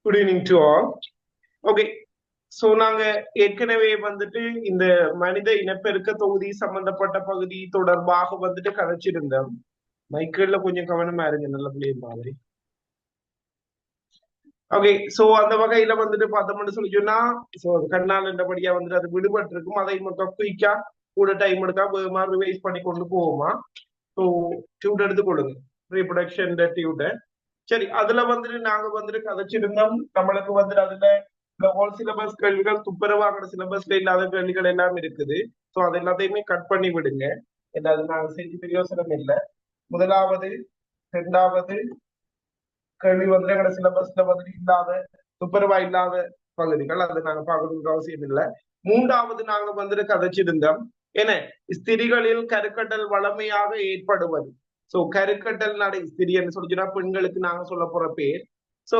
Good evening to all. Okay, so நாங்க ஏற்கனவே வந்துட்டு இந்த மனித இனப்பெருக்க தொகுதி சம்பந்தப்பட்ட பகுதி தொடர்பாக வந்துட்டு கதைச்சிருந்தோம். மைக்கேல்ல கொஞ்சம் கவனமா இருங்க, நல்ல பிள்ளைய மாதிரி. ஓகே, சோ அந்த வகையில வந்துட்டு பார்த்தோம்னு சொல்லி சொன்னா, சோ கண்ணால் என்றபடியா வந்துட்டு அது விடுபட்டு இருக்கும். அதை மட்டும் குயிக்கா கூட டைம் எடுக்கா வேகமா ரிவைஸ் பண்ணி கொண்டு போவோமா. ஸோ டியூட் எடுத்துக்கொள்ளுங்க, ரீப்ரொடக்ஷன் டியூட். சரி, அதுல வந்துட்டு நாங்க வந்துட்டு கதைச்சிருந்தோம். நம்மளுக்கு வந்துட்டு அதுல இந்த ஹோல் சிலபஸ் கேள்விகள் துப்புரவாகிற சிலபஸ்ல இல்லாத கேள்விகள் எல்லாம் இருக்குது. ஸோ அது எல்லாத்தையுமே கட் பண்ணி விடுங்க. என்ன அது நாங்க செஞ்சு பிரயோசனம் இல்லை. முதலாவது, இரண்டாவது கேள்வி வந்து எங்களோட சிலபஸ்ல வந்துட்டு இல்லாத, துப்புரவா இல்லாத பகுதிகள், அதை நாங்க பார்க்கணுன்ற அவசியம் இல்லை. மூன்றாவது நாங்க வந்துட்டு கதைச்சிருந்தோம். என்ன, ஸ்திரிகளில் கருக்கட்டல் வளமையாக ஏற்படுவது. சோ கருக்கட்டல் நடை ஸ்திரியன்னு சொல்லிச்சுன்னா பெண்களுக்கு நாங்க சொல்ல போற பேர். சோ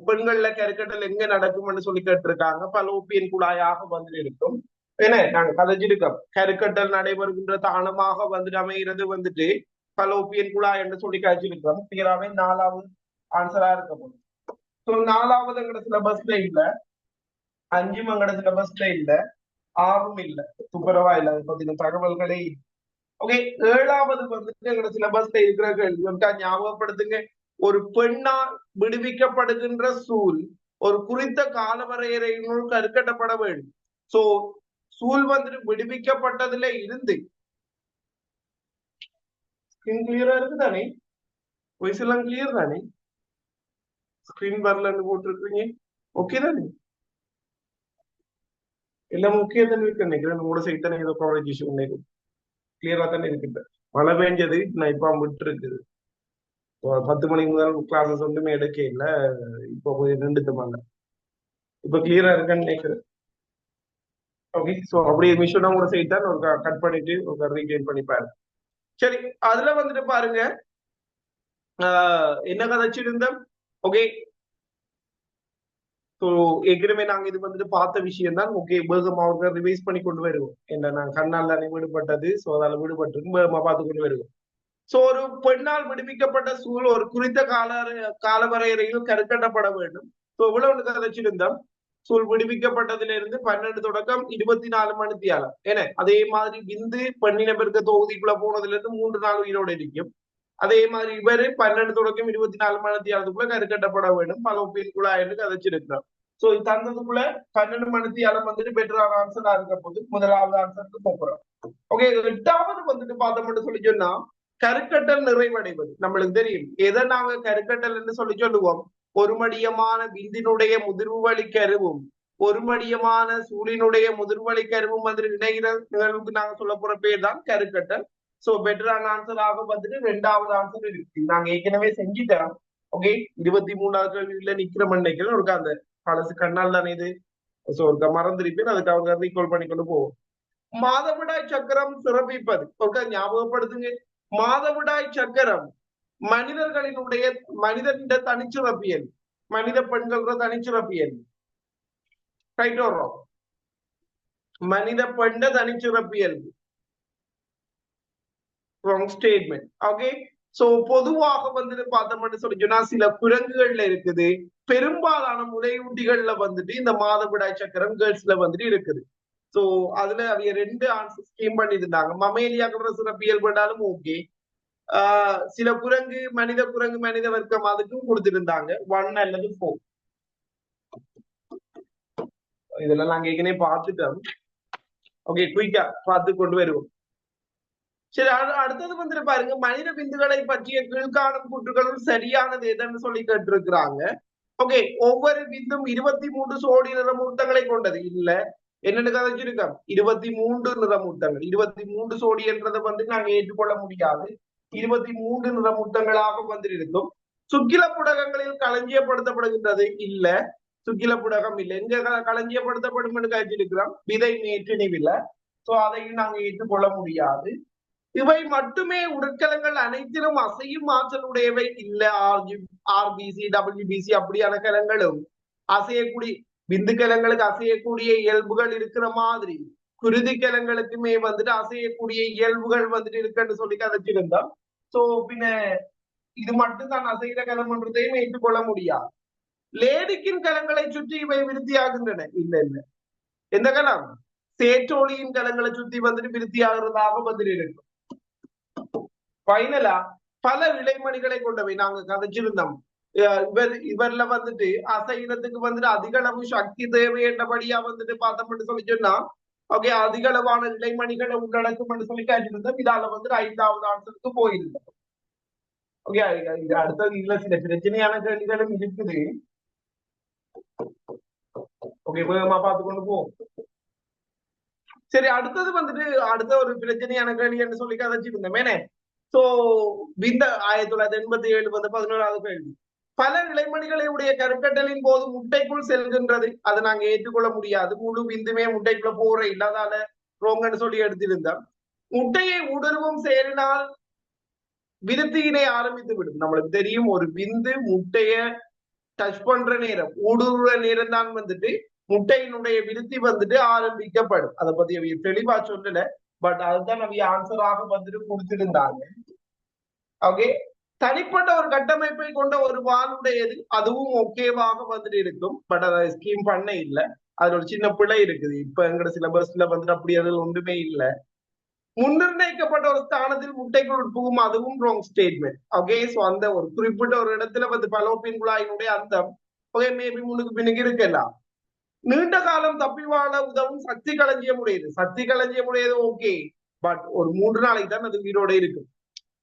பெண்கள்ல கருக்கட்டல் எங்க நடக்கும்னு சொல்லி கேட்டிருக்காங்க. பலோப்பியன் குழாயாக வந்துட்டு இருக்கும். என்ன நாங்க கதைச்சிருக்கோம், கருக்கட்டல் நடைபெறுகின்ற தானமாக வந்துட்டு அமைகிறது வந்துட்டு பலோப்பியன் குழாய் என்று சொல்லி கழிச்சிருக்கிறோம். கிளியராவே நாலாவது ஆன்சரா இருக்க போகுது. ஸோ நாலாவது எங்கட சிலபஸ்ல இல்ல, அஞ்சும் எங்கட சிலபஸ்ல இல்ல, ஆறும் இல்ல, துப்புரவா இல்ல, அதை பத்தின தகவல்களே. ஓகே, ஏழாவது வந்துட்டு எங்கட சிலபஸ்ல இருக்கிற கேள்வி ஒருக்கா ஞாபகப்படுத்துங்க. ஒரு பெண்ணால் விடுவிக்கப்படுகின்ற சூழ் ஒரு குறித்த கால வரையறையினுள் கருக்கட்டப்பட வேண்டும். சோ சூழ் வந்துட்டு விடுவிக்கப்பட்டதுல இருந்து ஸ்கிரீன் கிளியரா இருக்கு தானே? வாய்ஸ் எல்லாம் கிளியர் தானே? ஸ்கிரீன் பார்ல போட்டிருக்கீங்க, ஓகே தானே? எல்லாம் ஓகே தானே இருக்கு நினைக்கிறேன். உங்களோட சைட் தானே ஏதோ கவரேஜ் இஷ்யூ கிளியரா தானே இருக்குது. மழை பெஞ்சது, நான் இப்ப விட்டு இருக்குது. 10 மணிக்கு முதல் கிளாஸஸ் ஒன்றுமே எடுக்க இல்லை. இப்போ போய் நின்றுட்டு வாங்க. இப்ப கிளியரா இருக்கான்னு நினைக்கிறேன். ஓகே, சோ அப்படியே மிஷோனா கூட சைட் தான் ஒரு கட் பண்ணிட்டு ஒரு ரீடைன் பண்ணி பாருங்க. சரி, அதுல வந்துட்டு பாருங்க, என்ன கதைச்சிருந்தோம். ஓகே, ஸோ ஏற்கனவே நாங்க இது வந்துட்டு பார்த்த விஷயம் தான். ஓகே, வேகமா அவர்கள் ரிவைஸ் பண்ணி கொண்டு வருவோம். என்ன நாங்க கண்ணால் தானே விடுபட்டது, ஸோ அதால விடுபட்டு வேகமா பார்த்து கொண்டு வருவோம். சோ ஒரு பெண்ணால் விடுவிக்கப்பட்ட சூழ் ஒரு குறித்த காலவரையறையில் கருக்கட்டப்பட வேண்டும். சோ இவ்வளவு கதைச்சிருந்தோம். சூழ் விடுவிக்கப்பட்டதிலிருந்து 12 தொடக்கம் 24 மணித்தியாலம். ஏன்னா அதே மாதிரி விந்து பெண்ணின பெருக்க தொகுதிக்குள்ள போனதுல இருந்து 3 நாள் உயிரோடு இருக்கும். அதே மாதிரி இவரு 12 தொடக்கம் 24 மணித்தியாலத்துக்குள்ள கருக்கட்டப்பட வேண்டும். பலோப்பியன் குழாய் என்று கதைச்சிருக்கிறோம். சோ தந்ததுக்குள்ள 12 மணித்தியாலம் வந்துட்டு பெட்டரான ஆன்சரா இருக்க போது முதலாவது ஆன்சருக்கு போகிறோம். ஓகே, எட்டாவது வந்துட்டு பார்த்தோம்னு சொல்லி சொன்னா கருக்கட்டல் நிறைவடைவது. நம்மளுக்கு தெரியும் எதை நாங்க கருக்கட்டல் என்று சொல்லி சொல்லுவோம். ஒரு மடியமான விந்தினுடைய முதிர்வு வழி கருவும் ஒரு மடியமான சூழினுடைய முதிர்வழி கருவும் வந்துட்டு இணைகிற நிகழ்வுக்கு நாங்க சொல்ல போற பேர் தான் கருக்கட்டல். சோ பெட்டரான ஆன்சராக வந்துட்டு ரெண்டாவது ஆன்சர் இருக்கு. நாங்க ஏற்கனவே செஞ்சுட்டோம். ஓகே, 23வது கேள்வியில நிக்கிற நினைக்கிறேன். ஒரு அந்த பழசு கண்ணால் தானே இது. சோ ஒரு மறந்துருப்பேன், அதுக்கு அவங்க ரீகால் பண்ணிக்கொண்டு போவோம். மாதவிடாய் சக்கரம் சிறப்பிப்பது ஒரு ஞாபகப்படுத்துங்க. மாதவிடாய் சக்கரம் மனிதர்களினுடைய மனிதனிட தனிச்சிறப்பியல், மனித பெண்களோட தனிச்சிறப்பியல். Right or wrong? மனித பெண்ட தனிச்சிறப்பியல், ராங் ஸ்டேட்மெண்ட். ஓகே, சோ பொதுவாக வந்துட்டு பார்த்தோம்னு சொல்லி சொன்னா சில குரங்குகள்ல இருக்குது, பெரும்பாலான முலையூட்டிகள்ல வந்துட்டு இந்த மாதவிடாய் சக்கரம் கேர்ள்ஸ்ல வந்துட்டு இருக்குது. சோ அதுல அவங்க ரெண்டு ஆன்சர் ஸ்கீம் பண்ணியிருந்தாங்க. மமேலியாக்குற சிறப்பியல் பண்ணாலும் ஓகே, சில குரங்கு மனித வர்க்கம் அதுக்கும் கொடுத்திருந்தாங்க 1 அல்லது 4. இதெல்லாம் நாங்க ஏற்கனவே பார்த்துட்டோம். ஓகே, குயிக்கா பார்த்து கொண்டு வருவோம். சரி, அடுத்தது வந்துட்டு பாருங்க, மனித விந்துகளை பற்றிய கீழ்காணும் கூற்றுகளும் சரியானது எதுன்னு சொல்லி கேட்டிருக்கிறாங்க. ஓகே, ஒவ்வொரு விந்தும் 23 சோடி நிறமூர்த்தங்களை கொண்டது இல்ல. என்னன்னு கதைச்சிருக்கோம், 23 நிறமூர்த்தங்கள். 23 சோடி என்றதை வந்து நாங்க ஏற்றுக்கொள்ள முடியாது. 23 நிறமூர்த்தங்களாக வந்து இருக்கும். சுக்கில புடகங்களில் களஞ்சியப்படுத்தப்படுகின்றது இல்ல. சுக்கில புடகம் இல்லை. எங்க களஞ்சியப்படுத்தப்படும் என்று கழிச்சிருக்கிறோம், விதை மேற்றினிவில்லை. சோ அதையும் நாங்க ஏற்றுக்கொள்ள முடியாது. இவை மட்டுமே உடற்கலங்கள் அனைத்திலும் அசையும் ஆற்றலுடையவை இல்ல. ஆர்பிசி டபிள்யூபிசி அப்படியான கலங்களும் அசையக்கூடிய விந்து கலங்களுக்கு அசையக்கூடிய இயல்புகள் இருக்கிற மாதிரி குருதி கலங்களுக்குமே வந்துட்டு அசையக்கூடிய இயல்புகள் வந்துட்டு இருக்குன்னு சொல்லி கதைச்சிருந்தோம். சோ பின்ன இது மட்டும் தான் அசைகிற கலம்ன்றதையும் ஏற்றுக்கொள்ள முடியாது. லேடிக்கின் கலங்களை சுற்றி இவை விருத்தியாகின்றன. இல்ல இல்ல, எந்த கலம்? சேற்றோலியின் கலங்களை சுத்தி வந்துட்டு விருத்தியாகிறதாக பதில் இருக்கும். ஃபைனலா பல இலைமணிகளை கொண்டவை நாங்க கதைச்சிருந்தோம். இவர்ல வந்துட்டு அசைனத்துக்கு வந்துட்டு அதிக அளவு சக்தி தேவை என்றபடியா வந்துட்டு பார்த்தோம்னு சொல்லி சொன்னா ஓகே அதிக அளவான இலைமணிகளை உள்ளடக்கும் சொல்லி கேட்டிருந்தோம். இதால வந்துட்டு 5வது ஆன்சருக்கு போயிருந்தோம். ஓகே அடுத்தது இதுல சில பிரச்சனையான கேள்விகளும் இருக்குது. ஓகே வேகமா பார்த்து கொண்டு போவோம். சரி அடுத்தது வந்துட்டு அடுத்த ஒரு பிரச்சனையான கேள்வி என்று சொல்லி கதைச்சிருந்தோம். ஏனே சோ இந்த 1987 வந்து 11வது கேள்வி. பல இலைமணிகளை உடைய கருக்கட்டலின் போது முட்டைக்குள் செல்கின்றது. அதை நாங்க ஏற்றுக்கொள்ள முடியாது. முழு விந்துமே முட்டைக்குள்ள போற இல்லாதால ரோங்கன்னு சொல்லி எடுத்திருந்தோம். முட்டையை ஊடுருவும் செயலினால் விருத்தியினை ஆரம்பித்து விடும். நம்மளுக்கு தெரியும் ஒரு விந்து முட்டைய டச் பண்ற நேரம் ஊடுருவ நேரம் தான் வந்துட்டு முட்டையினுடைய விருத்தி வந்துட்டு ஆரம்பிக்கப்படும். அதை பத்தி அவைய தெளிவா சொல்லல, பட் அதுதான் அவைய ஆன்சராக வந்துட்டு கொடுத்திருந்தாங்க. ஓகே தனிப்பட்ட ஒரு கட்டமைப்பை கொண்ட ஒரு வானுடையது அதுவும் ஓகேவாக வந்துட்டு இருக்கும். பட் அதை ஸ்கீம் பண்ண இல்லை. அதுல ஒரு சின்ன பிழை இருக்குது. இப்ப எங்கட சிலபஸ்ல வந்துட்டு அப்படி அது ஒன்றுமே இல்லை. முன்னிர்ணயிக்கப்பட்ட ஒரு ஸ்தானத்தில் முட்டைக்குள் உட்புகும் அதுவும் ராங் ஸ்டேட்மெண்ட். ஓகே சோ அந்த ஒரு குறிப்பிட்ட ஒரு இடத்துல வந்து பலோப்பின் குழாயினுடைய அர்த்தம் ஓகே மேபி முன்னுக்கு பின்னுக்கு இருக்கலாம். நீண்ட காலம் தப்பி வாழ உதவும் சக்தி களஞ்சியம் உடையது. சக்தி களஞ்சியம் உடையது ஓகே, பட் ஒரு 3 நாளைக்கு தான் அது உயிரோட இருக்கும்.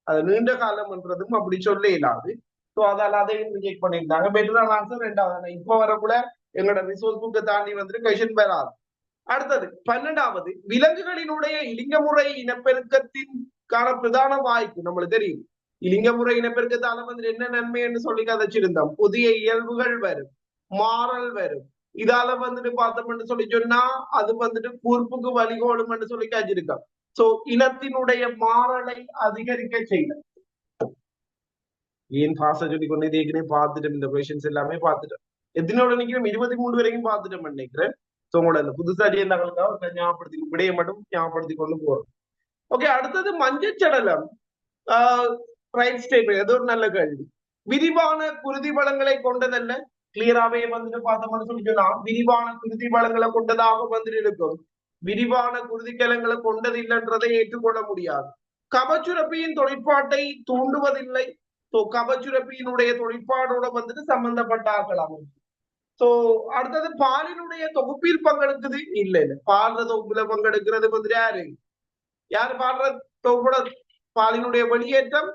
அது நீண்ட காலம் என்றதும் அப்படி சொல்ல இயலாது. ஸோ அதால அதையும் ரிஜெக்ட் பண்ணியிருந்தாங்க. பெட்டரான ஆன்சர் 2வது. இப்ப வரக்குள்ள எங்களோட ரிசோர்ஸ் புக்கை தாண்டி வந்துட்டு கொஸ்டின் வராது. அடுத்தது 12வது விலங்குகளினுடைய இலிங்கமுறை இனப்பெருக்கத்திற்கான பிரதான வாய்ப்பு நம்மளுக்கு தெரியும். இலிங்கமுறை இனப்பெருக்கத்தால வந்து என்ன நன்மை என்று சொல்லி கதைச்சிருந்தோம். புதிய இயல்புகள் வரும், மாறல் வரும். இதால வந்துட்டு பார்த்தோம்னு சொல்லி சொன்னா அது வந்துட்டு கூர்ப்புக்கு வழிகோடும் என்று சொல்லி காய்ச்சிருக்கோம். சோ இனத்தினுடைய மாறலை அதிகரிக்க செய்யும். ஏன் பாஸ்டா சொல்லி கொண்டு ஏற்கனவே பார்த்துட்டோம். இந்த கொஸ்டின்ஸ் எல்லாமே பார்த்துட்டோம். எத்தனோட நினைக்கிறோம் 23 வரைக்கும் பார்த்துட்டோம் நினைக்கிறேன். சோ உங்களோட அந்த புதுசா இருந்தாங்களுக்காக ஞாபகப்படுத்தி விடைய மட்டும் ஞாபகப்படுத்தி கொண்டு போறோம். ஓகே அடுத்தது மஞ்சச்சடலம் ரைட் ஸ்டேட்மெண்ட். அது ஒரு நல்ல கேள்வி. விரிவான குருதி வளங்களை கொண்டதல்ல. கிளியராவே வந்துட்டு பார்த்தோம்னு சொல்லி சொன்னா விரிவான குருதி வளங்களை கொண்டதாக வந்துட்டு இருக்கும். விரிவான குருதிக்கலங்களை கொண்டது இல்லைன்றதை ஏற்றுக்கொள்ள முடியாது. கபச்சுரப்பியின் தொழிற்பாட்டை தூண்டுவதில்லை. சோ கபச்சுரப்பியினுடைய தொழிற்பாடோட வந்துட்டு சம்பந்தப்பட்ட ஆகலாம். சோ அடுத்தது பாலினுடைய தொகுப்பில் பங்கெடுக்குது இல்ல இல்ல. பால்ற தொகுப்புல பங்கெடுக்கிறது வந்துட்டு யாரு பால்ற தொகுப்போட பாலினுடைய வெளியேற்றம்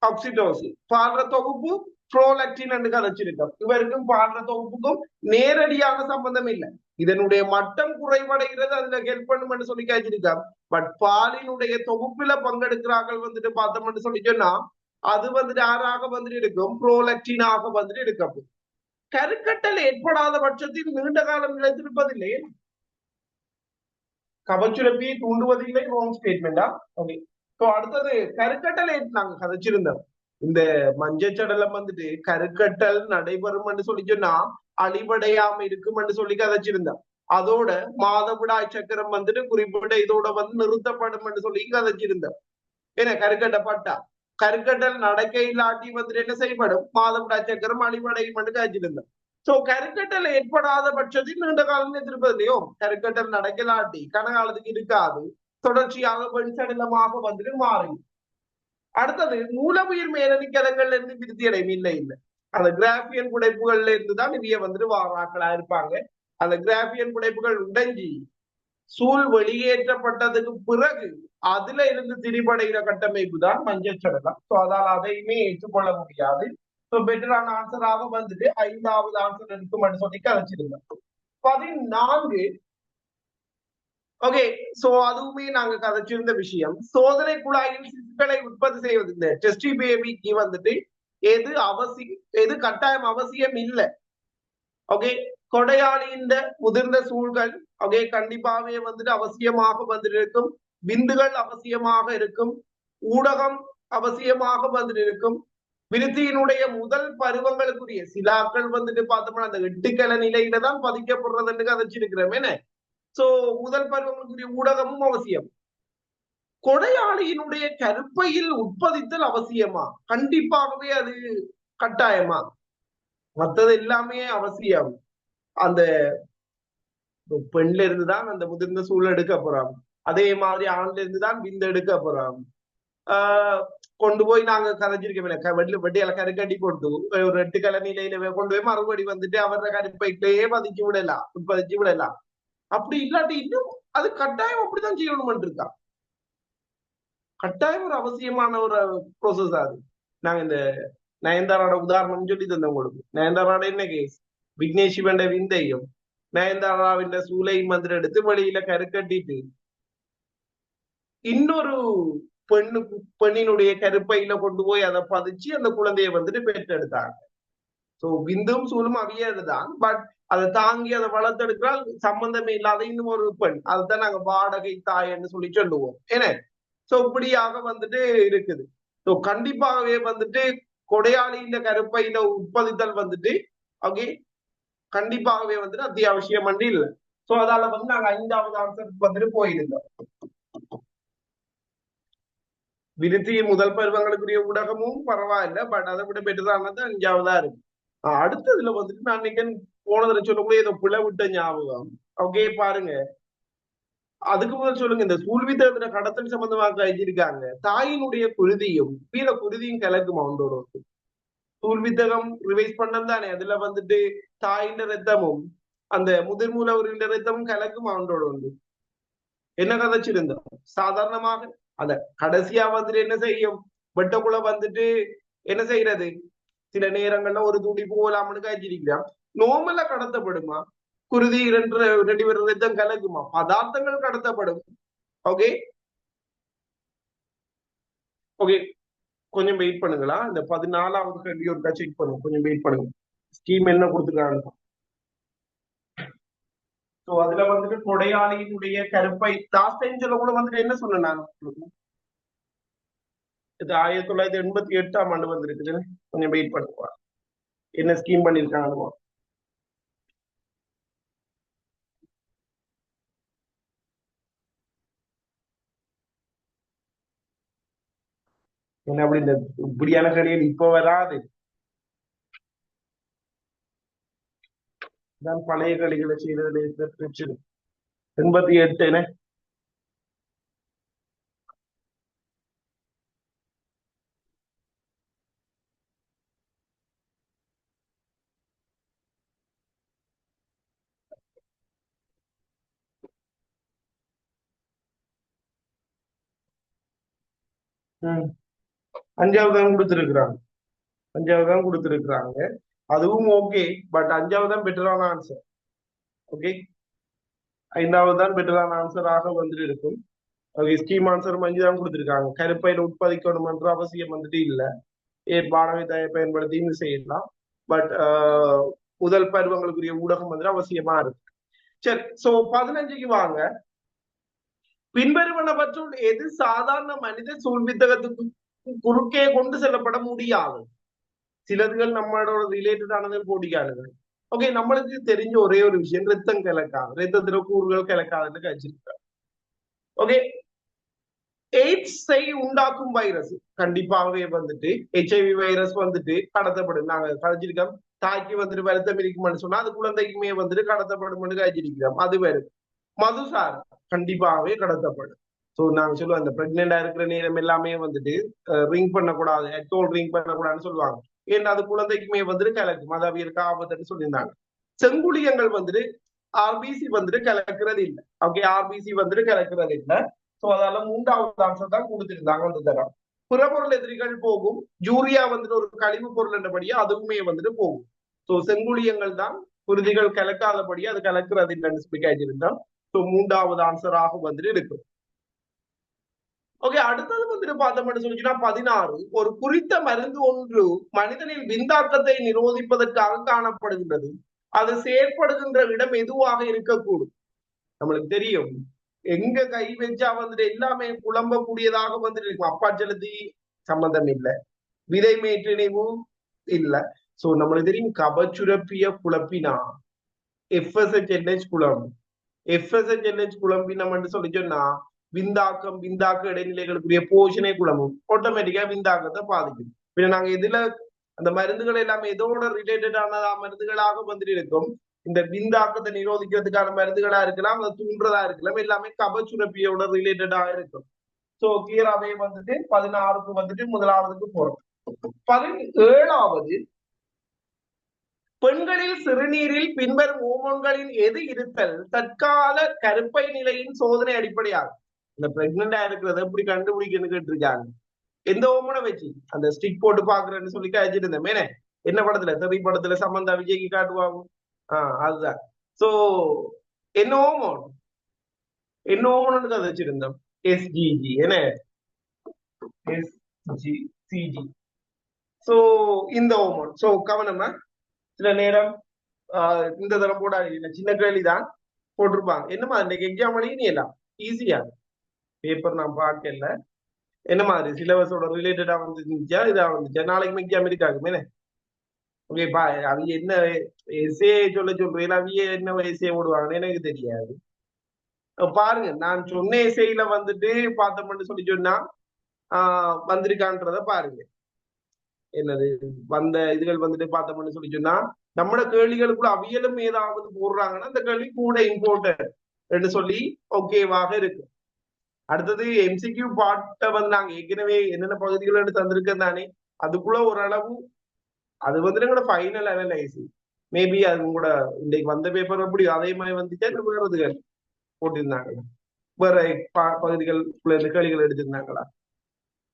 ஆக்சிடோசின். பால்ற தொகுப்பு புரோலாக்டின் என்று கதைச்சிருக்கோம். இவருக்கும் பால்ற தொகுப்புக்கும் நேரடியான சம்பந்தம் இல்லை. இதனுடைய மட்டம் குறைவடைகிறது அதுல ஹெல்ப் பண்ணும் சொல்லி காய்ச்சிருக்காங்க. பட் பாலினுடைய தொகுப்புல பங்கெடுக்கிறார்கள் வந்துட்டு பார்த்தோம்னு சொல்லி சொன்னா அது வந்துட்டு யாராக வந்துட்டு இருக்கும்? புரோலாக்டினாக வந்துட்டு இருக்கும். கருக்கட்டல் ஏற்படாத பட்சத்தில் நீண்ட காலம் நிலைத்திருப்பதில்லை. கபச்சுரப்பியை தூண்டுவதில்லை ராங் ஸ்டேட்மெண்டா. ஓகே சோ அடுத்தது கருக்கட்டல் நாங்க கதைச்சிருந்தோம். இந்த மஞ்சச்சடலம் வந்துட்டு கருக்கட்டல் நடைபெறும் சொல்லி சொன்னா அழிவடையாம இருக்கும் சொல்லி கதைச்சிருந்தோம். அதோட மாதவிடாய் சக்கரம் வந்துட்டு குறிப்பிட்ட இதோட வந்து நிறுத்தப்படும் சொல்லி கதைச்சிருந்தோம். ஏன்னா கருக்கட்டப்பட்டா கருக்கட்டல் நடக்க இல்லாட்டி வந்துட்டு என்ன செய்யப்படும்? மாதவிடாய் சக்கரம் அழிவடையும் கதைச்சிருந்தோம். சோ கருக்கட்டல் ஏற்படாத பட்சத்தில் நீண்ட காலம் எதிர்ப்பது இல்லையோ. கருக்கட்டல் நடக்கலாட்டி கனகாலத்துக்கு இருக்காது, தொடர்ச்சியாக வெண்சடலமாக வந்துட்டு மாறும். அடுத்தது மூலவுயிர் மேலணிக்கலங்கள்ல இருந்து விருத்தி அடையும். இல்லை இல்லை, அந்த கிராபியன் புடைப்புகள்ல இருந்துதான் இவைய வந்துட்டு வாராக்களா இருப்பாங்க. அந்த கிராபியன் புடைப்புகள் உடைஞ்சி சூழ் வெளியேற்றப்பட்டதுக்கு பிறகு அதுல இருந்து திரிபடைகிற கட்டமைப்பு தான் மஞ்சச்சடலம். சோ அதால் அதையுமே ஏற்றுக்கொள்ள முடியாது. சோ பெட்டரான ஆன்சராக வந்துட்டு 5வது ஆன்சர் இருக்கும்னு சொல்லி கதைச்சிருந்தோம். 14 ஓகே சோ அதுவுமே நாங்க கதைச்சிருந்த விஷயம். சோதனை குழாயில் சிசுக்களை உற்பத்தி செய்வது. இந்த டெஸ்டி பேபிக்கு வந்துட்டு எது கட்டாயம் அவசியம் இல்லை. ஓகே கொடையாளியின் முதிர்ந்த சூழ்கள் ஓகே கண்டிப்பாவே வந்துட்டு அவசியமாக வந்துட்டு இருக்கும். விந்துகள் அவசியமாக இருக்கும். ஊடகம் அவசியமாக வந்துட்டு இருக்கும். விருத்தியினுடைய முதல் பருவங்களுக்குரிய சிலாக்கள் வந்துட்டு பார்த்தோம்னா அந்த 8 கிளை நிலையில தான் பதிக்கப்படுறதுன்னு கதைச்சிருக்கிறோம். என்ன சோ முதல் பருவங்களுக்குரிய ஊடகமும் அவசியம். கொடையாளியினுடைய கருப்பையில் உட்பதித்தல் அவசியமா? கண்டிப்பாகவே அது கட்டாயமா? மற்றது எல்லாமே அவசியம். அந்த பெண்ல இருந்துதான் அந்த முதிர்ந்த சூழல் எடுக்க போறாங்க. அதே மாதிரி ஆண்ல இருந்துதான் விந்து எடுக்க போறாங்க. ஆஹ் கொண்டு போய் நாங்க கதைச்சிருக்கோம் வெட்டியால கருக்கட்டி போட்டு ஒரு 8 கலனிலையில கொண்டு போய் மறுபடி வந்துட்டு அவர கருப்பைக்கிலேயே பதிச்சு விடலாம், உட்பதிச்சு விடலாம். அப்படி இல்லாட்டி இன்னும் அது கட்டாயம் அப்படிதான் செய்யணும்னு இருக்கா. கட்டாயம் ஒரு அவசியமான ஒரு ப்ரோசஸ் அது. நாங்க இந்த நயன்தாரோட உதாரணம் சொல்லி தந்தோம் உங்களுக்கு. நயன்தாரோட என்ன கேஸ், விக்னேஷ் சிவன் விந்தையும் நயன்தாராவின் சூளையும் வந்து எடுத்து வழியில கருக்கட்டிட்டு இன்னொரு பெண்ணினுடைய கருப்பையில கொண்டு போய் அதை பதிச்சு அந்த குழந்தைய வந்துட்டு பெற்றெடுத்தாங்க. சோ விந்தும் சூழும் அவியதுதான். பட் அதை தாங்கி அதை வளர்த்தெடுக்கிறால் சம்பந்தமே இல்லாத இன்னும் ஒரு பெண், அதுதான் நாங்க வாடகை தாய்ன்னு சொல்லி சொல்லுவோம். ஏன்னா சோ இப்படியாக வந்துட்டு இருக்குது. சோ கண்டிப்பாகவே வந்துட்டு கொடையாளியில கருப்பையில உட்பதித்தல் வந்துட்டு ஓகே கண்டிப்பாகவே வந்துட்டு அத்தியாவசியம் வந்து இல்லை. சோ அதால வந்து நாங்க 5வது ஆன்சருக்கு வந்துட்டு போயிருந்தோம். விருத்தி முதல் பருவங்களுக்குரிய ஊடகமும் பரவாயில்ல, பட் அதை விட பெற்றதானது 5வதா இருக்கு. அடுத்ததுல வந்துட்டு நான் இன்னைக்கு போனதுல சொல்லக்கூடிய ஏதோ பிளை விட்ட ஞாபகம். ஓகே பாருங்க, அதுக்கு முதல் சொல்லுங்க, இந்த சூழ்வித்தகத்துல கடத்தல் சம்பந்தமாக கழிச்சிருக்காங்க. தாயினுடைய குருதியும் வீர குருதியும் கலக்குமா ஒன்றோட சூழ்வித்தகம் ரிவைஸ் பண்ணம் தானே, அதுல வந்துட்டு தாயின் ரத்தமும் அந்த முதிர்மூல உரிந்த ரத்தமும் கலக்குமா ஒன்றோட ஒன்று. என்ன கதைச்சிருந்தோம் சாதாரணமாக அத கடைசியா வந்துட்டு என்ன செய்யும், வெட்டக்குள்ள வந்துட்டு என்ன செய்யறது, சில நேரங்கள்ல ஒரு துணி போகலாம்னு காய்ச்சிருக்கிறான். நோமலா கடத்தப்படுமா, குருதி 2 பேர் ரத்தம் கலக்குமா, பதார்த்தங்கள் கடத்தப்படும். ஓகே ஓகே கொஞ்சம் வெயிட் பண்ணுங்களா, இந்த 14வது கேள்வி ஒரு செக் பண்ணுங்க, கொஞ்சம் வெயிட் பண்ணுங்க. ஸ்கீம் என்ன கொடுத்துருக்காங்க. சோ அதுல வந்துட்டு கொடையாளியினுடைய கருப்பை லாஸ்ட் டைம் சொல்ல கூட வந்துட்டு என்ன சொன்னேன் நான் உங்களுக்கு, இது 1988ஆம் ஆண்டு வந்திருக்குது. கொஞ்சம் வெயிட் பண்ணுவா, என்ன ஸ்கீம் பண்ணிருக்காங்க. என்ன அப்படி இந்த இப்படியான கடைகள் இப்ப வராது, தான் பழைய கடைகளை செய்யறதுல இருந்த பிரச்சனை. 88 என்ன. ம். 5வது தான் கொடுத்திருக்கிறாங்க, 5வது தான் கொடுத்திருக்கிறாங்க. அதுவும் ஓகே, பட் 5வது தான் பெட்டரான ஆன்சர். ஓகே 5வது தான் பெட்டரான ஆன்சராக வந்துட்டு இருக்கும். ஓகே ஸ்கீம் ஆன்சரும் 5 தான் கொடுத்திருக்காங்க. கருப்பையில உட்பதிக்கணும் என்ற அவசியம் வந்துட்டு இல்ல, பாடவை தயை பயன்படுத்தி செய்யலாம். பட் முதல் பருவங்களுக்குரிய ஊடகம் வந்துட்டு அவசியமா இருக்கு. சரி, சோ 15க்கு வாங்க. பின்வருவனவற்றுள் எது சாதாரண மனித சூழ்வித்தகத்துக்கு குறுக்கே கொண்டு செல்லப்பட முடியாது. சிலதுகள் நம்மளோட ரிலேட்டட் ஆனது போட்டியானது. ஓகே நம்மளுக்கு தெரிஞ்ச ஒரே ஒரு விஷயம், ரத்தம் கலக்காது, ரத்தத்தில கூறுகள் கலக்காதுன்னு கழிச்சிருக்காங்க. ஓகே எய்ட்ஸை உண்டாக்கும் வைரஸ் கண்டிப்பாகவே வந்துட்டு HIV வைரஸ் வந்துட்டு கடத்தப்படும். நாங்க கழிச்சிருக்கோம். தாய்க்கு வந்துட்டு வருத்தம் இருக்கும்னு சொன்னா அது குழந்தைக்குமே வந்துட்டு கடத்தப்படும் கழிச்சிருக்கிறோம். அது வரும். மதுசார் கண்டிப்பாகவே கடத்தப்படும். சோ நாங்க சொல்லுவோம், அந்த பிரெக்னெண்டா இருக்கிற நேரம் எல்லாமே வந்துட்டு ரிங் பண்ணக்கூடாது, அல்கோஹால் ரிங் பண்ணக்கூடாதுன்னு சொல்லுவாங்க. ஏன்னா அது குழந்தைக்குமே வந்துட்டு கலக்கும், அது அவியலுக்கு ஆபத்துன்னு சொல்லியிருந்தாங்க. செங்குளியங்கள் வந்துட்டு RBC வந்துட்டு கலக்கிறது இல்லை. ஓகே RBC வந்துட்டு கலக்கிறது இல்லை. சோ அதால 3வது அம்சம் தான் கொடுத்திருந்தாங்க அந்த தரம். புறப்பொருள் எதிரிகள் போகும். யூரியா வந்துட்டு ஒரு கழிவு பொருள் என்றபடியா அதுவுமே வந்துட்டு போகும். சோ செங்குளியங்கள் தான் குருதிகள் கலக்காதபடியா அது கலக்கிறது இல்லைன்னு சொல்லி கேட்டிருந்தோம். சோ 3வது ஆன்சராக வந்துட்டு இருக்கு. ஓகே அடுத்தது வந்துட்டு பார்த்தோம்னு சொல்லிச்சுன்னா 16, ஒரு குறித்த மருந்து ஒன்று மனிதனின் விந்தாக்கத்தை நிரோதிப்பதற்காக காணப்படுகின்றது. அது செயற்படுகின்ற இடம் எதுவாக இருக்கக்கூடும். நம்மளுக்கு தெரியும், எங்க கை வச்சா வந்துட்டு எல்லாமே குழம்பக்கூடியதாக வந்துட்டு இருக்கும். அப்பாச்சலத்தி சம்பந்தம் இல்லை, விதை மேற்றினைவும் இல்லை. சோ நம்மளுக்கு தெரியும், கபச்சுரப்பிய குழப்பினா FSH குழம்பு, FSH குழம்பினம் என்று சொல்லி சொன்னா விந்தாக்க இடைநிலைகளுக்குரிய போஷணை குழம்பும் ஆட்டோமேட்டிக்கா விந்தாக்கத்தை பாதிக்கும். பின்ன நாங்க இதுல அந்த மருந்துகள் எல்லாம் எதோட ரிலேட்டடான மருந்துகளாக வந்துட்டு இருக்கும். இந்த விந்தாக்கத்தை நிரோதிக்கிறதுக்கான மருந்துகளா இருக்கலாம், அதை தூண்டுறதா இருக்கலாம், எல்லாமே கபச்சுரப்பியோட ரிலேட்டடா இருக்கும். சோ கிளியராவே வந்துட்டு 16க்கு வந்துட்டு முதலாவதுக்கு போறோம். 17வது, பெண்களில் சிறுநீரில் பின்வரும் ஹோமோன்களின் எது இருத்தல் தற்கால கருப்பை நிலையின் சோதனை அடிப்படையாகும். இந்த பிரெக்னண்டா இருக்கிறத எப்படி கண்டுபிடிக்கணும்னு கேட்டிருக்காங்க. எந்த ஹோமோனை வச்சு அந்த ஸ்டிக் போட்டு பாக்குறேன்னு சொல்லி காய்ச்சிட்டு இருந்தேன். என்ன படத்துல, தெரி படத்துல சமந்தா விஜய்க்கு காட்டுவாங்க. அதுதான். சோ என்ன ஹோமோன், என்ன ஹோமோன்னு கதை வச்சிருந்தோம். எஸ்ஜிஜி, என்ன எஸ்ஜிசிஜி. சோ இந்த ஹோமோன். சோ கவனமா சில நேரம் இந்த தரம் போடாது, சின்ன கேள்விதான் போட்டிருப்பாங்க. என்னமா இன்னைக்கு எக்ஸாம் அணிக்கு எல்லாம் ஈஸியா பேப்பர் நான் பார்க்கல. என்ன மாதிரி சிலபஸோட ரிலேட்டடா வந்துச்சா இதா வந்துச்சா? நாளைக்கு எக்ஸாம் இருக்காங்க. ஓகே பா, அவங்க என்ன எஸ்ஏ சொல்றேன், அவங்க என்ன எஸ்ஏ ஓடுவாங்கன்னு எனக்கு தெரியாது. பாருங்க, நான் சொன்ன எஸ்ஏல வந்துட்டு பார்த்தோம்னு சொல்லி சொன்னா வந்திருக்கான்றத பாருங்க. என்னது வந்த இதுகள் வந்துட்டு பார்த்தோம்னு சொல்லி சொன்னா நம்மளோட கேள்விகளுக்குள்ள அவியலும் ஏதாவது போடுறாங்கன்னா அந்த கேள்வி கூட இம்பார்ட்டன்ட் சொல்லி ஓகேவாக இருக்கு. அடுத்தது எம்சிக்யூ பாட்டை வந்து நாங்க ஏற்கனவே என்னென்ன பகுதிகள் எடுத்து தந்திருக்கேன் தானே, அதுக்குள்ள ஓரளவு அது வந்துட்டு எங்களோட ஃபைனல் அனலைசிஸ். மேபி அது கூட இன்னைக்கு வந்த பேப்பர் எப்படி அதே மாதிரி வந்துச்சா இல்லை வேற இதுகள் போட்டிருந்தாங்களா, வேற பகுதிகளுக்குள்ள இந்த கேள்விகள் எடுத்திருந்தாங்களா?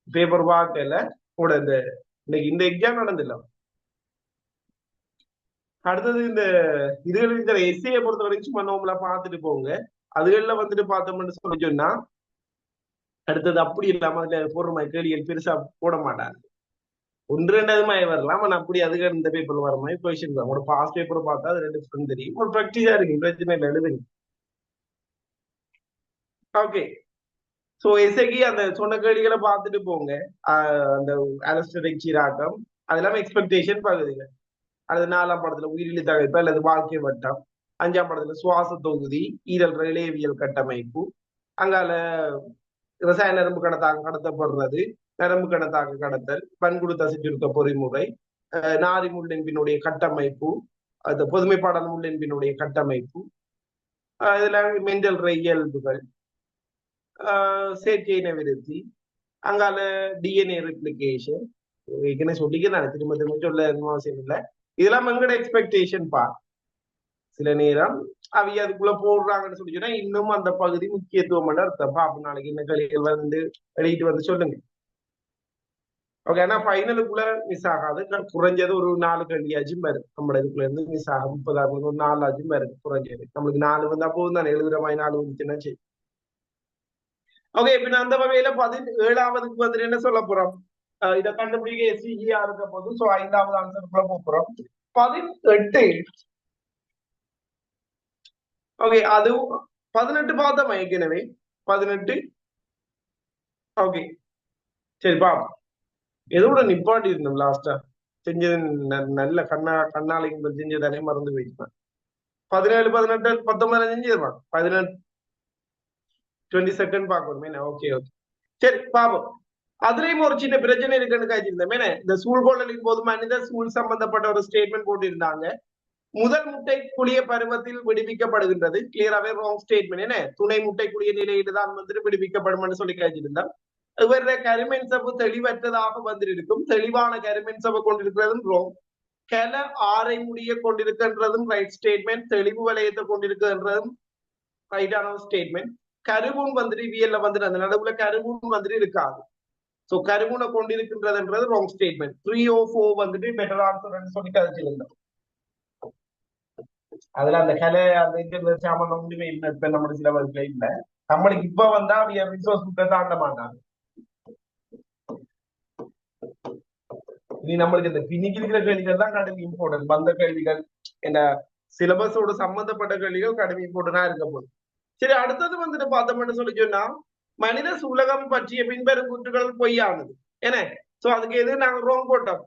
பேப்பர் பார்க்கல கூட இந்த இன்னைக்கு இந்த எக்ஸாம் நடந்தில்ல. அடுத்தது இந்த இதுகள் இருக்கிற எஸ்ஏயை பொறுத்த வரைக்கும் சும்மா நோம்பலா பார்த்துட்டு போங்க. அதுகள்ல வந்துட்டு பார்த்தோம்னு சொல்லி சொன்னா அடுத்தது அப்படி இல்லாம அதுல போடுற மாதிரி கேள்விகள் பெருசா போட மாட்டாங்க. 1-2 மாதிரி வரலாம். ஆனா அப்படி அதுக்கு இந்த பேப்பர்ல வர மாதிரி கொஸ்டின் தான். ஒரு பாஸ்ட் பேப்பரை பார்த்தா அது 2 டிஃபரெண்ட் தெரியும். ஒரு ப்ராக்டிஸா இருக்கு, பிரச்சனை இல்லை, எழுதுங்க. ஓகே. சோ எஸ்ஐக்கு அந்த சொன்ன கேள்விகளை பார்த்துட்டு போங்க. அந்த அலஸ்டரிக் சீராட்டம், அது இல்லாம எக்ஸ்பெக்டேஷன் பகுதிகள். அது 4ஆம் படத்துல உயிரிழி தகைப்பு அல்லது வாழ்க்கை வட்டம், 5ஆம் படத்துல சுவாச தொகுதி, ஈரல் இளையவியல் கட்டமைப்பு, அங்கால ரசாயன நரம்பு கடத்தாக கடத்தப்படுறது, நரம்பு கடத்தாக கடத்தல், பண்குடு தசை சுருக்க பொறிமுறை, நாரி முள்ளென்பினுடைய கட்டமைப்பு, அந்த பொதுமைப்பாடான முள்ளென்பினுடைய கட்டமைப்பு, இதுல மென்டல் இயல்புகள், செயற்கை இன விருத்தி, அங்கால டிஎன்ஏ ரெப்ளிகேஷன். ஏற்கனவே சொல்லிக்கிறேன், திரும்ப திரும்ப சொல்ல அவசியம் இல்லை. இதெல்லாம் எங்களோட எக்ஸ்பெக்டேஷன் பா. சில நேரம் அவைய அதுக்குள்ள போடுறாங்கன்னு சொல்லி சொன்னா இன்னும் அந்த பகுதி முக்கியத்துவம் அர்த்தம். அப்ப நாளைக்கு என்ன கழிகள் வந்து எழுதிட்டு வந்து சொல்லுங்க. ஓகே. ஆனா ஃபைனலுக்குள்ள மிஸ் ஆகாது. குறைஞ்சது ஒரு 4 கல்வியாச்சும் வரும். நம்ம இதுக்குள்ள இருந்து மிஸ் ஆகும். 30 ஒரு 4 வரும் குறைஞ்சது. நம்மளுக்கு 4 வந்தா போதும் தானே, எழுதுற மாதிரி 4 வந்துச்சுன்னா சரி. ஓகே. இப்ப நான் அந்த வகையில 17ஆவதுக்கு வந்து என்ன சொல்ல போறோம், இதை கண்டுபிடிக்க எஸ்சிஜியா இருக்க போது. சோ 5வது ஆன்சருக்குள்ள போறோம். 18. ஓகே. அது 18 பார்த்தோம் ஏற்கனவே. 18. ஓகே சரி பா. எதோட நிப்பாட்டி இருந்தோம் லாஸ்டா செஞ்சது? நல்ல கண்ணாலைக்கு செஞ்சதானே மறந்து போயிட்டான். 17, 18, 19 செஞ்சிருப்பான். 18 22 பார்க்கணுமே. ஓகே ஓகே சரி பாப்போம். அதுலயும் ஒரு சின்ன பிரச்சனை இருக்குன்னு காய்ச்சிருந்தோமே. இந்த சூழ்கோளலின் போது மனித சூழ் சம்பந்தப்பட்ட ஒரு ஸ்டேட்மெண்ட் போட்டிருந்தாங்க. முதல் முட்டை குளிய பருவத்தில் விடுவிக்கப்படுகின்றது. கிளியராவே ராங் ஸ்டேட்மெண்ட். என்ன, துணை முட்டை குளிய நிலையில தான் வந்துட்டு விடுவிக்கப்படும் சொல்லி காய்ச்சிருந்தோம். இவர கருமென் சப்பு தெளிவற்றதாக வந்திருக்கும். தெளிவான கருமென் சப்பு கொண்டிருக்கிறதும் ரோங். கல ஆரை முடிய கொண்டிருக்கின்றதும் ரைட் ஸ்டேட்மெண்ட். தெளிவு வளையத்தை கொண்டிருக்கிறதும் ரைட்டான ஸ்டேட்மெண்ட். கருவும் வந்துட்டு இவியல்ல வந்துட்டு அந்த நடுவுல கருவும் வந்துட்டு இருக்காது. சோ கருவுனை கொண்டிருக்கின்றதுன்றது ராங் ஸ்டேட்மெண்ட். 304 வந்துட்டு பெட்டர் ஆன்சர் சொல்லி கதைச்சிருந்தோம். அதுல அந்த கலை அந்த இது சாமான ஒன்றுமே இல்லை. இப்ப நம்மளுக்கு சில வகுப்புல இல்லை. நம்மளுக்கு இப்ப வந்தா அவங்க ரிசோர்ஸ் தாண்ட மாட்டாங்க. இனி நம்மளுக்கு இந்த பின்னிக்கு இருக்கிற கேள்விகள் தான் கடுமை இம்பார்ட்டன்ட். வந்த கேள்விகள் என்ன சிலபஸோட சம்பந்தப்பட்ட கேள்விகள் கடுமை இம்பார்ட்டன்டா இருக்க போகுது. சரி, அடுத்தது வந்துட்டு பார்த்தோம்னு சொல்லி சொன்னா மனித உலகம் பற்றிய பின்வரும் கூற்றுகள் பொய்யானது. என்ன, சோ அதுக்கு எது நாங்க ரோங் போட்டோம்.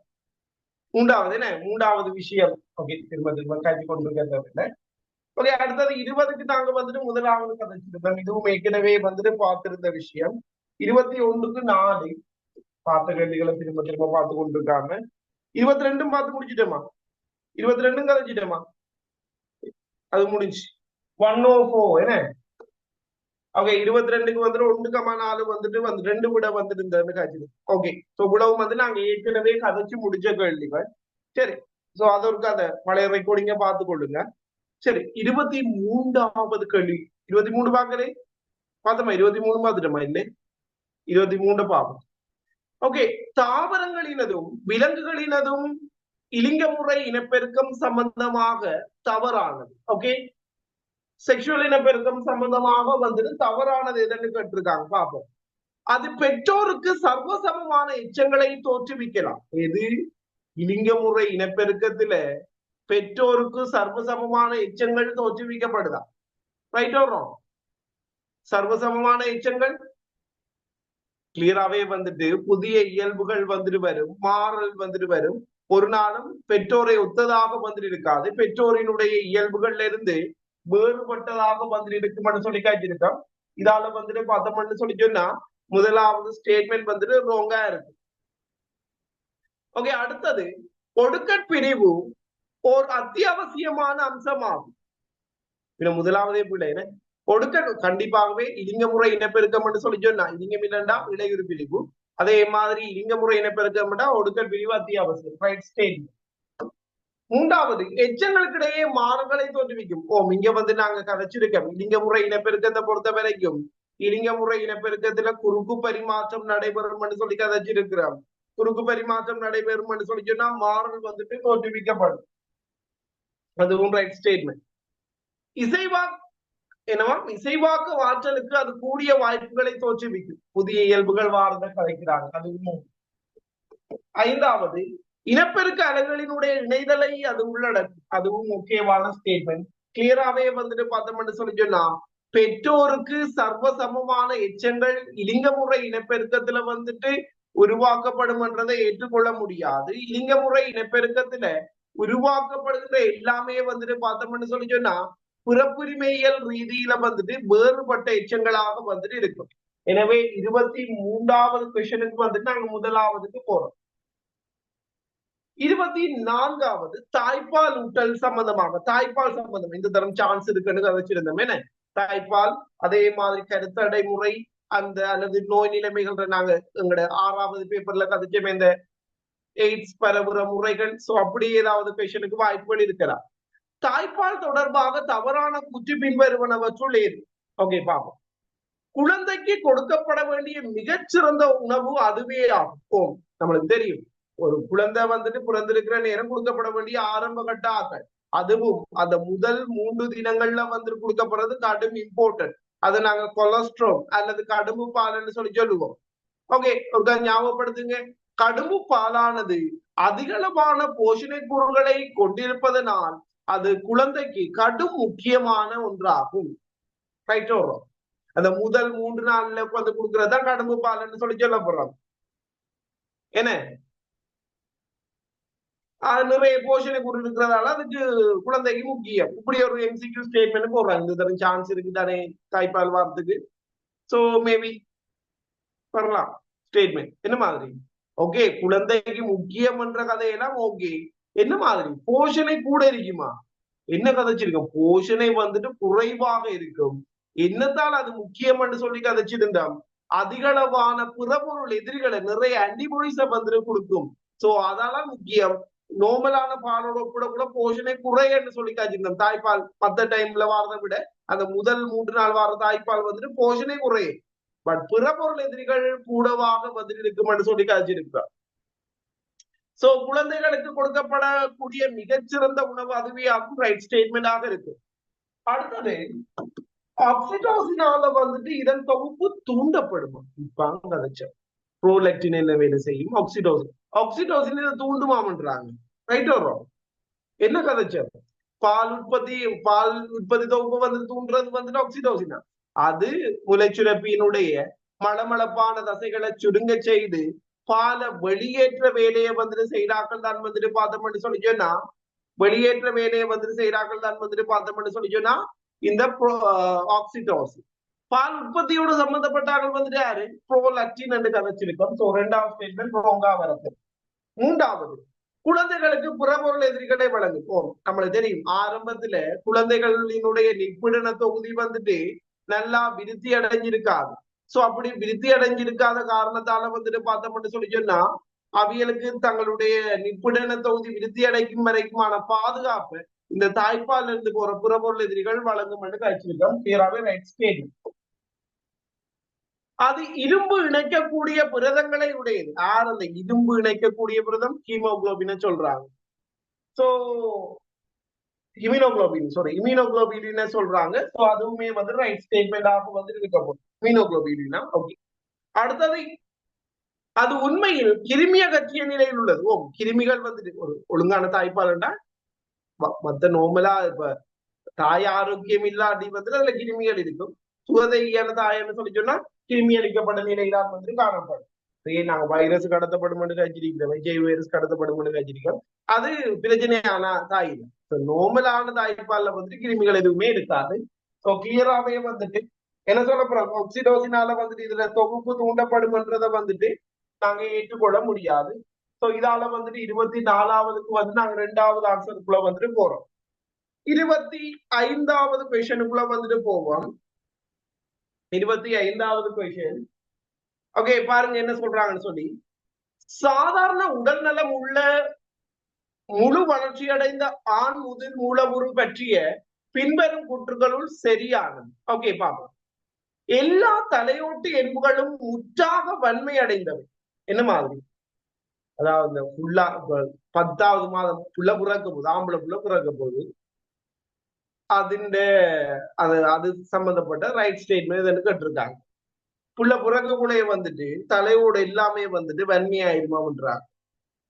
3வது என்ன, 3வது விஷயம். ஓகே, திரும்ப திரும்ப காட்சி கொண்டிருக்க. ஓகே, அடுத்தது 20க்கு நாங்க வந்துட்டு முதலாவது கதைச்சிருந்தோம். இதுவும் ஏற்கனவே வந்துட்டு பார்த்திருந்த விஷயம். 21க்கு 4 பார்த்த கேள்விகளை திரும்ப திரும்ப பார்த்து கொண்டிருக்காம 22 பார்த்து முடிச்சிட்டோமா? 22 கதைச்சிட்டோமா? அது முடிஞ்சு 104 என்ன? ஓகே 22க்கு வந்துட்டு 1,4 வந்துட்டு வந்து 2 விட வந்துட்டு இந்த காட்சி. ஓகே சோ இவ்வளவு வந்து நாங்க ஏற்கனவே கதைச்சு முடிச்ச கேள்விகள். சரி சோ அது ஒரு கதை பழைய ரெக்கார்டிங்க பார்த்து கொள்ளுங்க. சரி 23வது கேள்வி. 23 பார்க்கலே பார்த்தோமா? 23 பார்த்துட்டோமா? இல்லை 23 பார்ப்போம். ஓகே தாவரங்களினதும் விலங்குகளினதும் இலிங்கமுறை இனப்பெருக்கம் சம்பந்தமாக தவறானது. ஓகே செக்ஷுவல் இனப்பெருக்கம் சம்பந்தமாக வந்துட்டு தவறானது எதுன்னு கேட்டிருக்காங்க பாப்போம். அது பெற்றோருக்கு சர்வசமமான எச்சங்களை தோற்றுவிக்கலாம். எது? இலிங்கமுறை இனப்பெருக்கத்துல பெற்றோருக்கு சர்வசமமான எச்சங்கள் தோற்றுவிக்கப்படுதா? Right or wrong? சர்வசமமான எச்சங்கள் கிளியராவே வந்துட்டு புதிய இயல்புகள் வந்துட்டு வரும், மாறல் வந்துட்டு வரும். ஒரு நாளும் பெற்றோரை ஒத்ததாக வந்துட்டு இருக்காது. பெற்றோரினுடைய இயல்புகள்ல இருந்து வேறுபட்டதாக வந்துட்டு இருக்கும்னு சொல்லி காய்ச்சிருக்கோம். இதால வந்துட்டு பார்த்தோம்னு சொல்லி சொன்னா முதலாவது ஸ்டேட்மெண்ட் வந்துட்டு ரோங்கா இருக்கு. ஓகே அடுத்தது ஒடுக்கட் பிரிவு ஒரு அத்தியாவசியமான அம்சமாகும். முதலாவதே பிள்ளை ஒடுக்க கண்டிப்பாகவே இலிங்கமுறை இனப்பெருக்கம் என்று சொல்லி சொன்னா இலிங்கம் இல்லண்டா இளையுறு பிரிவு. அதே மாதிரி இலிங்கமுறை இனப்பெருக்கம் ஒடுக்கல் பிரிவு அத்தியாவசியம். Right statement. மூன்றாவது எச்சங்களுக்கு இடையே மாறுகளை தோற்றுவிக்கும். இங்க வந்து நாங்க கதைச்சிருக்கோம் இலிங்கமுறை இனப்பெருக்கத்தை பொறுத்த வரைக்கும் இலிங்கமுறை இனப்பெருக்கத்துல குறுக்கு பரிமாற்றம் நடைபெறும் சொல்லி கதைச்சிருக்கிறோம். குறுக்கு பரிமாற்றம் நடைபெறும் சொல்லி சொன்னா மாறல் வந்துட்டு தோற்றுவிக்கப்படும். அதுவும் ரைட் ஸ்டேட்மெண்ட். இசைவாக்கு ஆற்றலுக்கு அது கூடிய வாய்ப்புகளை தோற்றுவிக்கும். புதிய இயல்புகள் வார்த்தை கலைக்கிறாங்க. அதுவும் ஐந்தாவது இனப்பெருக்க அலைகளினுடைய இணைதலை அது உள்ளடக்கும். அதுவும் முக்கியமான ஸ்டேட்மெண்ட். கிளியராவே வந்துட்டு பார்த்தோம்னு சொல்லி சொன்னா பெற்றோருக்கு சர்வசமமான எச்சங்கள் இலிங்கமுறை இனப்பெருக்கத்துல வந்துட்டு உருவாக்கப்படும் என்றதை ஏற்றுக்கொள்ள முடியாது. இலிங்கமுறை இனப்பெருக்கத்துல உருவாக்கப்படுகிற எல்லாமே வந்துட்டு பார்த்தோம்னு சொல்லி சொன்னா பிறப்புரிமையியல் ரீதியில வந்துட்டு வேறுபட்ட எச்சங்களாக வந்துட்டு இருக்கும். எனவே 23வது கொஸ்டினுக்கு வந்துட்டு நாங்க முதலாவதுக்கு போறோம். 24வது தாய்ப்பால் ஊட்டல் சம்பந்தமாக. தாய்ப்பால் சம்பந்தம் இந்த தரம் சான்ஸ் இருக்குன்னு கதைச்சிருந்தோம். என்ன தாய்ப்பால் அதே மாதிரி கருத்தடை முறை அந்த அல்லது நோய் நிலைமைகள் நாங்க எங்களோட 6வது பேப்பர்ல கதைச்சோம் இந்த எய்ட்ஸ் பரவுற முறைகள். சோ அப்படி ஏதாவது கொஸ்டினுக்கு வாய்ப்புகள் இருக்கலாம். தாய்ப்பால் தொடர்பாக தவறான குற்று பின்வருவனவற்றுள் ஏது? ஓகே பாப்போம். குழந்தைக்கு கொடுக்கப்பட வேண்டிய மிகச்சிறந்த உணவு அதுவே ஆகும். நம்மளுக்கு தெரியும் ஒரு குழந்தை வந்துட்டு பிறந்திருக்கிற நேரம் கொடுக்கப்பட வேண்டிய ஆரம்ப கட்ட ஆக்கள் அதுவும் அந்த முதல் 3 தினங்கள்ல வந்துட்டு கொடுக்கப்படுறது கடும் இம்பார்ட்டன்ட். அதை நாங்க கொலஸ்ட்ரால் அல்லது கடும்பு பால்னு சொல்லி சொல்லுவோம். ஓகே ஒரு ஞாபகப்படுத்துங்க. கடும்பு பாலானது அதிகளவான போஷணை கூறுகளை கொண்டிருப்பதனால் அது குழந்தைக்கு கடும் முக்கியமான ஒன்றாகும். ரைட் வரும். அந்த முதல் 3 நாள்ல வந்து கொடுக்கறதா கடும்பு பால்னு சொல்லி சொல்லப்படுறாங்க. என்ன நிறைய போஷணை கூறு இருக்கிறதால அதுக்கு குழந்தைக்கு முக்கியம். இப்படி ஒரு எம்சிக்யூ ஸ்டேட்மெண்ட் போடுறாங்க. இந்த தரம் சான்ஸ் இருக்கு தானே தாய்ப்பால் வாரத்துக்கு. சோ மேபி வரலாம் ஸ்டேட்மெண்ட். என்ன மாதிரி ஓகே குழந்தைக்கு முக்கியம் என்ற கதையெல்லாம் ஓகே. என்ன மாதிரி போஷணை கூட இருக்குமா? என்ன கதைச்சிருக்கோம்? போஷணை வந்துட்டு குறைவாக இருக்கும். என்னத்தால் அது முக்கியம் என்று சொல்லி கதைச்சிருந்தோம். அதிகளவான புறப்பொருள் எதிரிகளை நிறைய ஆன்டிபாடிஸ வந்துட்டு கொடுக்கும். சோ அதெல்லாம் முக்கியம். நார்மலான பாலோட கூட போஷணை குறைன்னு சொல்லி காய்ச்சிருந்தோம். தாய்ப்பால் மத்த டைம்ல வாரதை விட அந்த முதல் 3 நாள் வார தாய்ப்பால் வந்துட்டு போஷணை குறையும். பட் பிறப்பொருள் எதிரிகள் கூடவாக வந்துட்டு இருக்கும்னு சொல்லி காய்ச்சிருக்கிறோம். சோ குழந்தைகளுக்கு கொடுக்கப்படக்கூடிய மிகச்சிறந்த உணவு அதுவே ஆகும். ரைட் ஸ்டேட்மெண்டாக இருக்கு. அடுத்தது ஆக்சிடோசினால வந்துட்டு இதன் தொகுப்பு தூண்டப்படுமா? இப்ப கதைச்சோம் ப்ரோலக்டின் என்ன வேலை செய்யும்? ஆக்சிடோசின். ஆக்சிடோசின் இதை தூண்டுமாமன்றாங்க. ரைட் வரும். என்ன கதைச்சோம்? பால் உற்பத்தி தொகுப்பு வந்து தூண்டுறது வந்துட்டு ஆக்சிடோசினா. அது முளைச்சுரப்பியினுடைய மளமளப்பான தசைகளை சுருங்க செய்து பால வெளியேற்ற வேலையை வந்துட்டு செய்தாக்கள் தான் வந்துட்டு பார்த்தோம்னு சொல்லி சொன்னா வெளியேற்ற வேலையை வந்துட்டு செய்தாக்கள் தான் வந்துட்டு பார்த்தோம்னு சொல்லி சொன்னா இந்த ஆக்சிடோசின். பால் உற்பத்தியோடு சம்பந்தப்பட்டார்கள் வந்துட்டு யாரு? ப்ரோலக்டின் என்று கதைச்சிருக்கோம். சோ 2வது ஸ்டேட்மெண்ட் ரோங்கா வரது. 3வது குழந்தைகளுக்கு புறப்பொருள் எதிரிகளை வழங்கும். நம்மளுக்கு தெரியும் ஆரம்பத்துல குழந்தைகளினுடைய நிப்பிடன தொகுதி வந்துட்டு நல்லா விருத்தி அடைஞ்சிருக்காது. சோ அப்படி விருத்தி அடைஞ்சிருக்காத காரணத்தால வந்துட்டு பார்த்தோம்னு சொல்லி சொன்னா அவியலுக்கு தங்களுடைய நிப்பிடன தொகுதி விருத்தி அடைக்கும் வரைக்குமான பாதுகாப்பு இந்த தாய்ப்பால் இருந்து போற புறப்பொருள் எதிரிகள் வழங்கும் என்று கழிச்சிருக்கோம். கிளியராகவே ரைட் ஸ்டேட்மெண்ட். அது இரும்பு இணைக்கக்கூடிய புரதங்களை உடையது. யார் அந்த இரும்பு இணைக்கக்கூடிய புரதம்? ஹீமோகுளோபின் சொல்றாங்க. சோ இம்யூனோகுளோபின் சொல்றாங்க. சோ அதுவுமே வந்து ரைட் ஸ்டேட்மெண்ட் ஆக வந்து இருக்க போகுது. இம்யூனோகுளோபின். ஓகே. அடுத்தது அது உண்மையில் கிருமிய கற்றிய நிலையில் உள்ளது. கிருமிகள் வந்துட்டு ஒரு ஒழுங்கான தாய்ப்பால்ண்டா மத்த நோமலா இப்ப தாய் ஆரோக்கியம் இல்லாட்டி வந்துட்டு அதுல கிருமிகள் இருக்கும். சுகதையான தாயன்னு சொல்லி சொன்னா கிருமி அளிக்கப்பட்ட நிலையிலாம் வந்து காணப்படும். நாங்க வைரஸ் கடத்தப்படும் கழிச்சிருக்கிறோம், HIV வைரஸ் கடத்தப்படும் கழிச்சிருக்கோம். அது பிரச்சனையான தாய் இல்லை. நோமலான தாய்ப்பால்ல வந்துட்டு கிருமிகள் எதுவுமே இருக்காது. ஸோ கிளியராகவே வந்துட்டு என்ன சொல்ல போறோம், ஆக்சிடோசினால வந்துட்டு இதுல தொகுப்பு தூண்டப்படும்ன்றத வந்துட்டு நாங்க ஏற்றுக்கொள்ள முடியாது. சோ இதால வந்துட்டு 24வதுக்கு வந்து நாங்க 2வது ஆன்சருக்குள்ள வந்துட்டு போறோம். 25வது கொஸ்டினுக்குள்ள வந்துட்டு போவோம். 25வது கொஸ்டின். ஓகே, பாருங்க என்ன சொல்றாங்கன்னு சொல்லி. சாதாரண உடல் நலம் உள்ள முழு வளர்ச்சி அடைந்த ஆண் முதிர் மூலவுரு பற்றிய பின்வரும் கூற்றுகளுள் சரியானது. ஓகே, பாப்போம். எல்லா தலையோட்டு எலும்புகளும் முற்றாக வன்மை அடைந்தவை. என்ன மாதிரி? அதாவது ஃபுல்லா 10வது மாதம் புள்ள பிறக்க போகுது, ஆம்பளை புள்ள பிறக்க போகுது. அது சம்பந்தப்பட்ட ரைட் ஸ்டேட்மெண்ட் கேட்டிருக்காங்க. புள்ள பிறக்கக்குள்ளே வந்துட்டு தலையோட எல்லாமே வந்துட்டு வன்மையாயிருமான்றாங்க.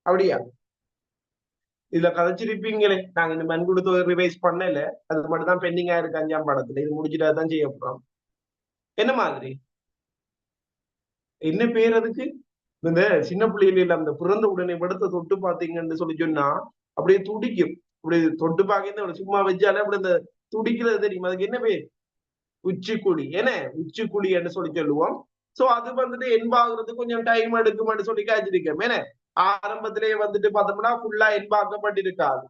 அப்படியா? இதுல கதைச்சிருப்பீங்களே, நாங்க இந்த மண் கொடுத்து ரிவைஸ் பண்ணல, அது மட்டும் தான் பெண்டிங் ஆயிருக்கு 5ஆம் படத்துல. இது முடிச்சுட்டா தான் செய்ய போறோம். என்ன மாதிரி? என்ன பேர் அதுக்கு? இந்த சின்ன பிள்ளையில அந்த பிறந்த உடனே படத்தை தொட்டு பாத்தீங்கன்னு சொல்லி சொன்னா அப்படியே துடிக்கும். அப்படி தொட்டு பாக்க சும்மா வச்சாலே அப்படி இந்த துடிக்கிறது தெரியும். அதுக்கு என்ன பேர்? உச்சிக்குழி. என்ன உச்சிக்குழி என்று சொல்லி சொல்லுவோம். சோ அது வந்துட்டு என்பாகிறது கொஞ்சம் டைம் எடுக்கும்னு சொல்லி காய்ச்சிருக்கோம். ஏன்னா ஆரம்பத்திலேயே வந்துட்டு பார்த்தோம்னா ஃபுல்லா என்பாக்கப்பட்டிருக்காது.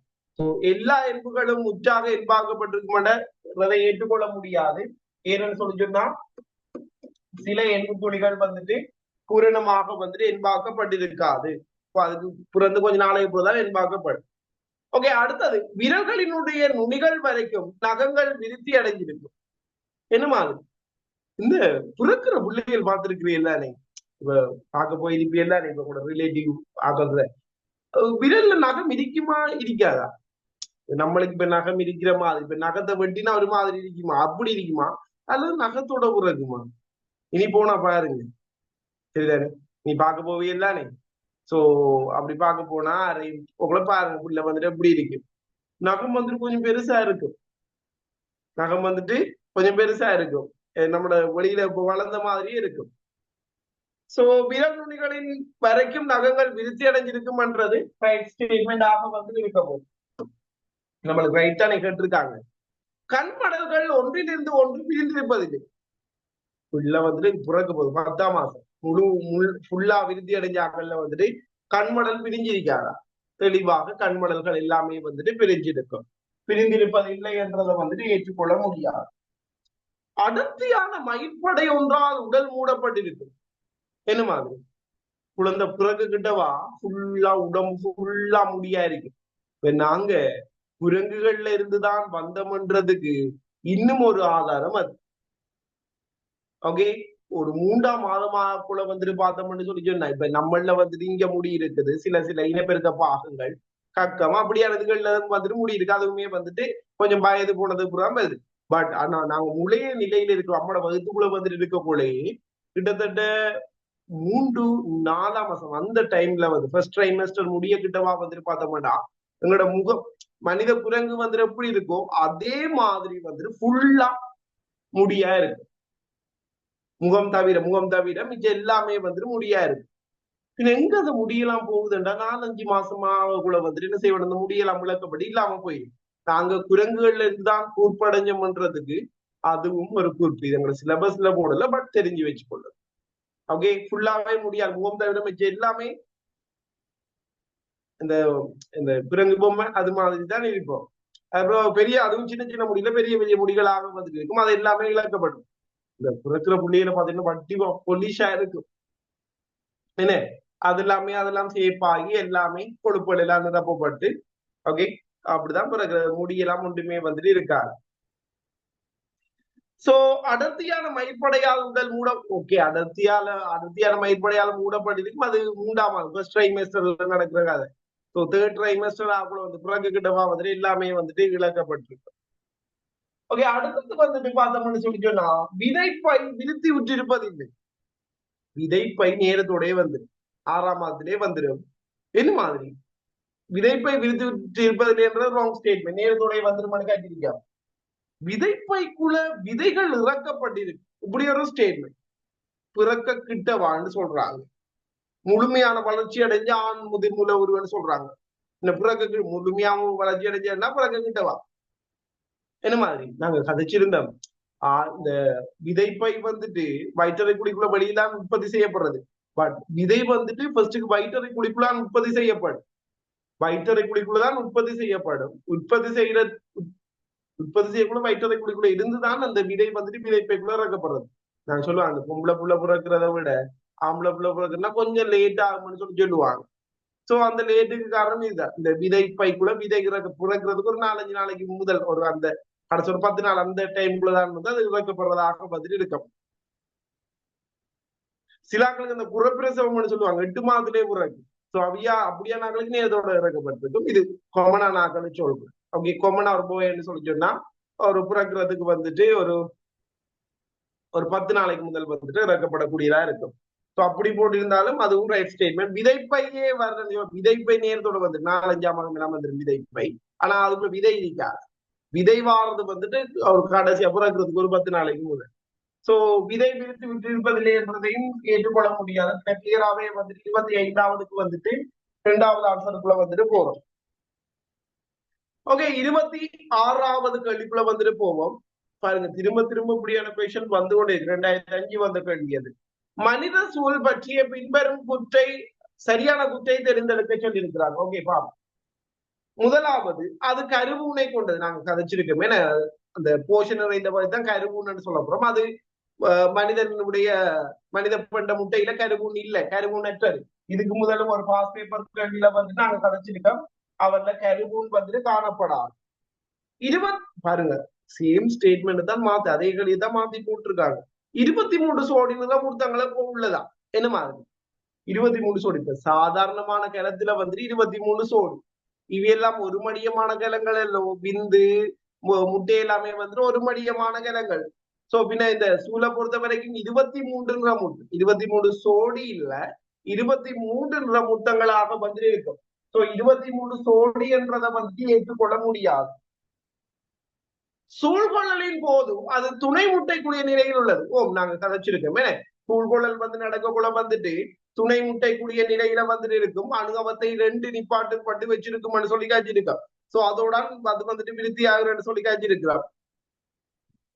எல்லா என்புகளும் முற்றாக என்பாக்கப்பட்டிருக்கும்ன்றதை ஏற்றுக்கொள்ள முடியாது. ஏன்னு சொல்லி சொன்னா சில என்பு துளிகள் வந்துட்டு பூரணமாக வந்துட்டு என்பாக்கப்பட்டிருக்காது. அதுக்கு பிறந்து கொஞ்ச நாளைக்கு போதுதான் என்பாக்கப்படும். ஓகே, அடுத்தது விரல்களினுடைய நுனிகள் வரைக்கும் நகங்கள் விருத்தி அடைஞ்சிருக்கும். என்ன மாதிரி? இந்த பிறக்கிற பிள்ளைகள் பார்த்திருக்கிறீங்களா? நீ இப்ப பார்க்க போயிருப்பீங்களா? நீ இப்ப கூட ரிலேட்டிவ் ஆகிறத விரல்ல நகம் இருக்குமா இருக்காதா? நம்மளுக்கு இப்ப நகம் இருக்கிற மாதிரி, இப்ப நகத்தை வெட்டினா ஒரு மாதிரி இருக்குமா? அப்படி இருக்குமா? அல்லது நகத்தோட பிறகுமா? இனி போனா பாருங்க, சரிதானே? நீ பார்க்க போவீங்கல்லானே. சோ அப்படி பார்க்க போனா உங்களை பாருங்க, புள்ள வந்துட்டு எப்படி இருக்கு. நகம் வந்துட்டு கொஞ்சம் பெருசா இருக்கும். நகம் வந்துட்டு கொஞ்சம் பெருசா இருக்கும். நம்மளோட வெளியில இப்ப வளர்ந்த மாதிரியே இருக்கும். சோ விரல் நுனிகளின் வரைக்கும் நகங்கள் விருத்தி அடைஞ்சிருக்கும்ன்றது ரைட் ஸ்டேட்மெண்ட் ஆக வந்து இருக்க போகுது. நம்மளுக்கு ரைட்டா கேட்டிருக்காங்க. கண்மடல்கள் ஒன்றிலிருந்து ஒன்று பிரிந்திருப்பதில்லை. புள்ள வந்துட்டு பிறக்க போகுது 10ஆம் மாசம் ஃபுல்லா விருத்தி அடைஞ்சாக்கள்ல வந்துட்டு கண்மடல் பிரிஞ்சிருக்காதா? தெளிவாக கண்மடல்கள் எல்லாமே வந்துட்டு பிரிஞ்சிருக்கும். பிரிந்திருப்பதில்லை என்றதை வந்துட்டு ஏற்றுக்கொள்ள முடியாது. அடர்த்தியான மயிர்படை ஒன்றால் உடல் மூடப்பட்டிருக்கும். என்ன மாதிரி? குழந்தை பிறகு கிட்டவா ஃபுல்லா உடம்பு ஃபுல்லா முடியா இருக்கு. இப்ப நாங்க குரங்குகள்ல இருந்துதான் வந்தோம்ன்றதுக்கு இன்னும் ஒரு ஆதாரம் அது. ஓகே, ஒரு 3ஆம் மாதமாக்குள்ள வந்துட்டு பார்த்தோம்னு சொல்லி சொன்னா, இப்ப நம்மள வந்துட்டு இங்க முடி இருக்குது, சில இனப்பெருக்க பாகங்கள் கக்கம் அப்படியானதுகள்ல வந்துட்டு முடி இருக்கு. அதுவுமே வந்துட்டு கொஞ்சம் வயது போனது புறம் வருது. பட் ஆனா நாங்க முளைய நிலையில இருக்கிறோம். நம்மளோட வகுத்துக்குள்ள வந்துட்டு இருக்க போலே கிட்டத்தட்ட 3-4ஆம் மாசம் அந்த டைம்ல வந்து ஃபர்ஸ்ட் ட்ரைமஸ்டர் முடிய கிட்டவா வந்துட்டு பார்த்தோம்னா எங்களோட முகம் மனித குரங்கு வந்துட்டு எப்படி இருக்கோ அதே மாதிரி வந்துட்டு ஃபுல்லா முடியா இருக்கு. முகம் தவிர மிச்ச எல்லாமே வந்துட்டு முடியா இருக்கு. பின்ன எங்க அது முடியெல்லாம் போகுதுண்டா 4-5 மாசமா கூட வந்துட்டு என்ன செய்யணும், அந்த முடியெல்லாம் விளக்கப்படி இல்லாம போயிடும். நாங்க குரங்குகள்ல இருந்துதான் கூர்ப்படைஞ்சோம்ன்றதுக்கு அதுவும் ஒரு குறிப்பு. இது எங்களை சிலபஸ்ல போடல, பட் தெரிஞ்சு வச்சுக்கொள்ளும். ஓகே, ஃபுல்லாவே முடியாது. முகம் தவிர மிச்ச எல்லாமே இந்த இந்த பிறங்கு பொம்மை அது மாதிரி தான் இருக்கும். அப்புறம் பெரிய அதுவும் சின்ன சின்ன முடியல பெரிய பெரிய முடிகளாக வந்துட்டு இருக்கும். அது எல்லாமே இழக்கப்படும். இந்த பிறக்கிற புள்ளியில பாத்தீங்கன்னா வட்டி பொலிஷா இருக்கும் என்ன. அது எல்லாமே அதெல்லாம் சேப் ஆகி எல்லாமே கொழுப்புகள் எல்லாம் நிரப்பப்பட்டு ஓகே அப்படிதான் பிறகு முடியெல்லாம் ஒன்றுமே வந்துட்டு இருக்காது. சோ அடர்த்தியான மயிர்படையால் உடல் மூட ஓகே அடர்த்தியான மயிர்படையால் மூடப்பட்டிருக்கும். அது மூன்றாம் ஃபர்ஸ்ட் ட்ரைமஸ்டர்ல நடக்கிற கதை. ஸோ தேர்ட் ட்ரைமஸ்டர் ஆகுள்ள வந்து பிறகு கிட்டவா வந்துட்டு எல்லாமே வந்துட்டு இழக்கப்பட்டிருக்கு. ஓகே அடுத்தது வந்துட்டு பார்த்தோம்னு சொல்லி சொன்னா விதைப்பை விருத்தி விட்டிருப்பதில்லை. விதைப்பை நேரத்தோடய வந்துடும் 6ஆம் மாதத்திலே வந்துடும். என்ன மாதிரி விதைப்பை விருத்தி விட்டிருப்பதில்லை என்றது ராங் ஸ்டேட்மெண்ட். நேரத்தோடய வந்துடும் காட்டியிருக்கா. விதைப்பைக்குள்ள விதைகள் இறக்கப்பட்டிருக்கு இப்படி ஒரு ஸ்டேட்மெண்ட். பிறக்க கிட்டவான்னு சொல்றாங்க. முழுமையான வளர்ச்சி அடைஞ்ச ஆண் முதிர்முல ஒருவன் சொல்றாங்க. இந்த பிறக்க முழுமையான வளர்ச்சி அடைஞ்சா பிறக்க கிட்டவா என்ன மாதிரி நாங்க கதைச்சிருந்தோம். இந்த விதைப்பை வந்துட்டு வயிற்றறை குழிக்குள்ள வெளியெல்லாம் உற்பத்தி செய்யப்படுறது. பட் விதை வந்துட்டு ஃபர்ஸ்டுக்கு வயிற்றறை குழிக்குள்ளான் உற்பத்தி செய்யப்படும். வயிற்றறை குழிக்குள்ளதான் உற்பத்தி செய்யப்படும். உற்பத்தி செய்யக்குள்ள வயிற்றறை குழிக்குள்ள இருந்துதான் அந்த விதை வந்துட்டு விதைப்பைக்குள்ள இறக்கப்படுறது. நான் சொல்லுவேன் அந்த பொம்பளை புள்ள பிறக்கிறத விட ஆம்பளை புள்ள பிறகுன்னா கொஞ்சம் லேட் ஆகும்னு சொல்லுவாங்க. சோ அந்த லேட்டுக்கு காரணம் இதுதான். இந்த விதைப்பைக்குள்ள விதை பிறக்கிறதுக்கு ஒரு 4-5 நாளைக்கு முதல் ஒரு அந்த கடைசி ஒரு 10 நாள் அந்த டைமுக்குள்ளதான் வந்து அது இறக்கப்படுறதாக பதில் இருக்கும். சிலாக்களுக்கு அந்த புறப்பிரசவம்னு சொல்லுவாங்க 8 மாதத்திலே பிறகு. சோ அப்படியா நாட்களுக்கு நேரத்தோட இறக்கப்பட்டிருக்கும். இது கொமனா நாட்கள் சொல்றேன். ஓகே கொமனா ஒரு போயன்னு சொல்லி சொன்னா ஒரு பிறக்கிறதுக்கு வந்துட்டு ஒரு 10 நாளைக்கு முதல் வந்துட்டு இறக்கப்படக்கூடியதா இருக்கும். ஸோ அப்படி போட்டிருந்தாலும் அதுவும் ரைட் ஸ்டேட்மெண்ட். விதைப்பையே வர்ற விதைப்பை நேரத்தோட வந்து 4-5ஆம் மாதம் எல்லாம் வந்துடும் விதைப்பை. ஆனா அதுக்குள்ள விதை இருக்காது. விதை வாரது வந்துட்டு ஒரு கடைசி பிறக்கிறதுக்கு ஒரு 10 நாளைக்கு முதல். சோ விதை விரித்து விட்டிருப்பதில்லை என்பதையும் ஏற்றுக்கொள்ள முடியாது. கிளியராவே வந்துட்டு 25ஆவதுக்கு வந்துட்டு 2வது ஆன்சருக்குள்ள வந்துட்டு போறோம். ஓகே 26ஆவது கேள்விக்குள்ள வந்துட்டு போவோம். பாருங்க திரும்ப இப்படியான கொஸ்டின் வந்து கொண்டே 2005 வந்த கேள்வி அது. மனித சூழல் பற்றிய பின்வரும் சரியான குற்றை தெரிந்தெடுக்க சொல்லி இருக்கிறாங்க. ஓகே பாப்போம். முதலாவது அது கருவூனை கொண்டது. நாங்க கதைச்சிருக்கோம். ஏன்னா அந்த போஷன் நிறைந்த தான் கருவூன்னு சொல்ல போறோம். அது மனித பண்ட முட்டையில கருவூன் இல்ல, கருவூனற்றது. இதுக்கு முதலும் ஒரு பாஸ் பேப்பர் கேள்வியில வந்துட்டு நாங்க கதைச்சிருக்கோம். அவர்ல கருவூன் வந்துட்டு காணப்படாது. பாருங்க சேம் ஸ்டேட்மெண்ட் தான் மாத்தி அதே கேள்வியை தான் மாத்தி போட்டிருக்காங்க. 23 சோடின்னு தான் கொடுத்தாங்களே உள்ளதா என்ன மாதிரி 23 சோடி. இப்ப சாதாரணமான கிளத்துல வந்துட்டு 23 சோடு. இவையெல்லாம் ஒரு மடியமான கிழங்கள் எல்லாம் விந்து முட்டை எல்லாமே வந்துட்டு ஒரு மடியமான கிழங்கள். சோ பின்ன இந்த சூளை பொறுத்த வரைக்கும் 23 முட்டை 23 சோடி இல்ல 23 முட்டங்களாக வந்து இருக்கும். சோ 23 சோடி என்றதை வந்துட்டு ஏற்றுக்கொள்ள முடியாது. சூழ்கொள்ளலின் போதும் அது துணை முட்டைக்குரிய நிலையில் உள்ளது. நாங்க கதைச்சிருக்கோம். சூழ்கொள்ளல் வந்து நடக்கக்குள்ள வந்துட்டு துணை முட்டைக்குரிய நிலையில வந்துட்டு இருக்கும். அணுகவத்தை 2 நிப்பாட்டுப்பட்டு வச்சிருக்கும்னு சொல்லி காய்ச்சிருக்கோம். சோ அதோட அது வந்துட்டு விருத்தி ஆகுறன்னு சொல்லி காய்ச்சிருக்கிறோம்.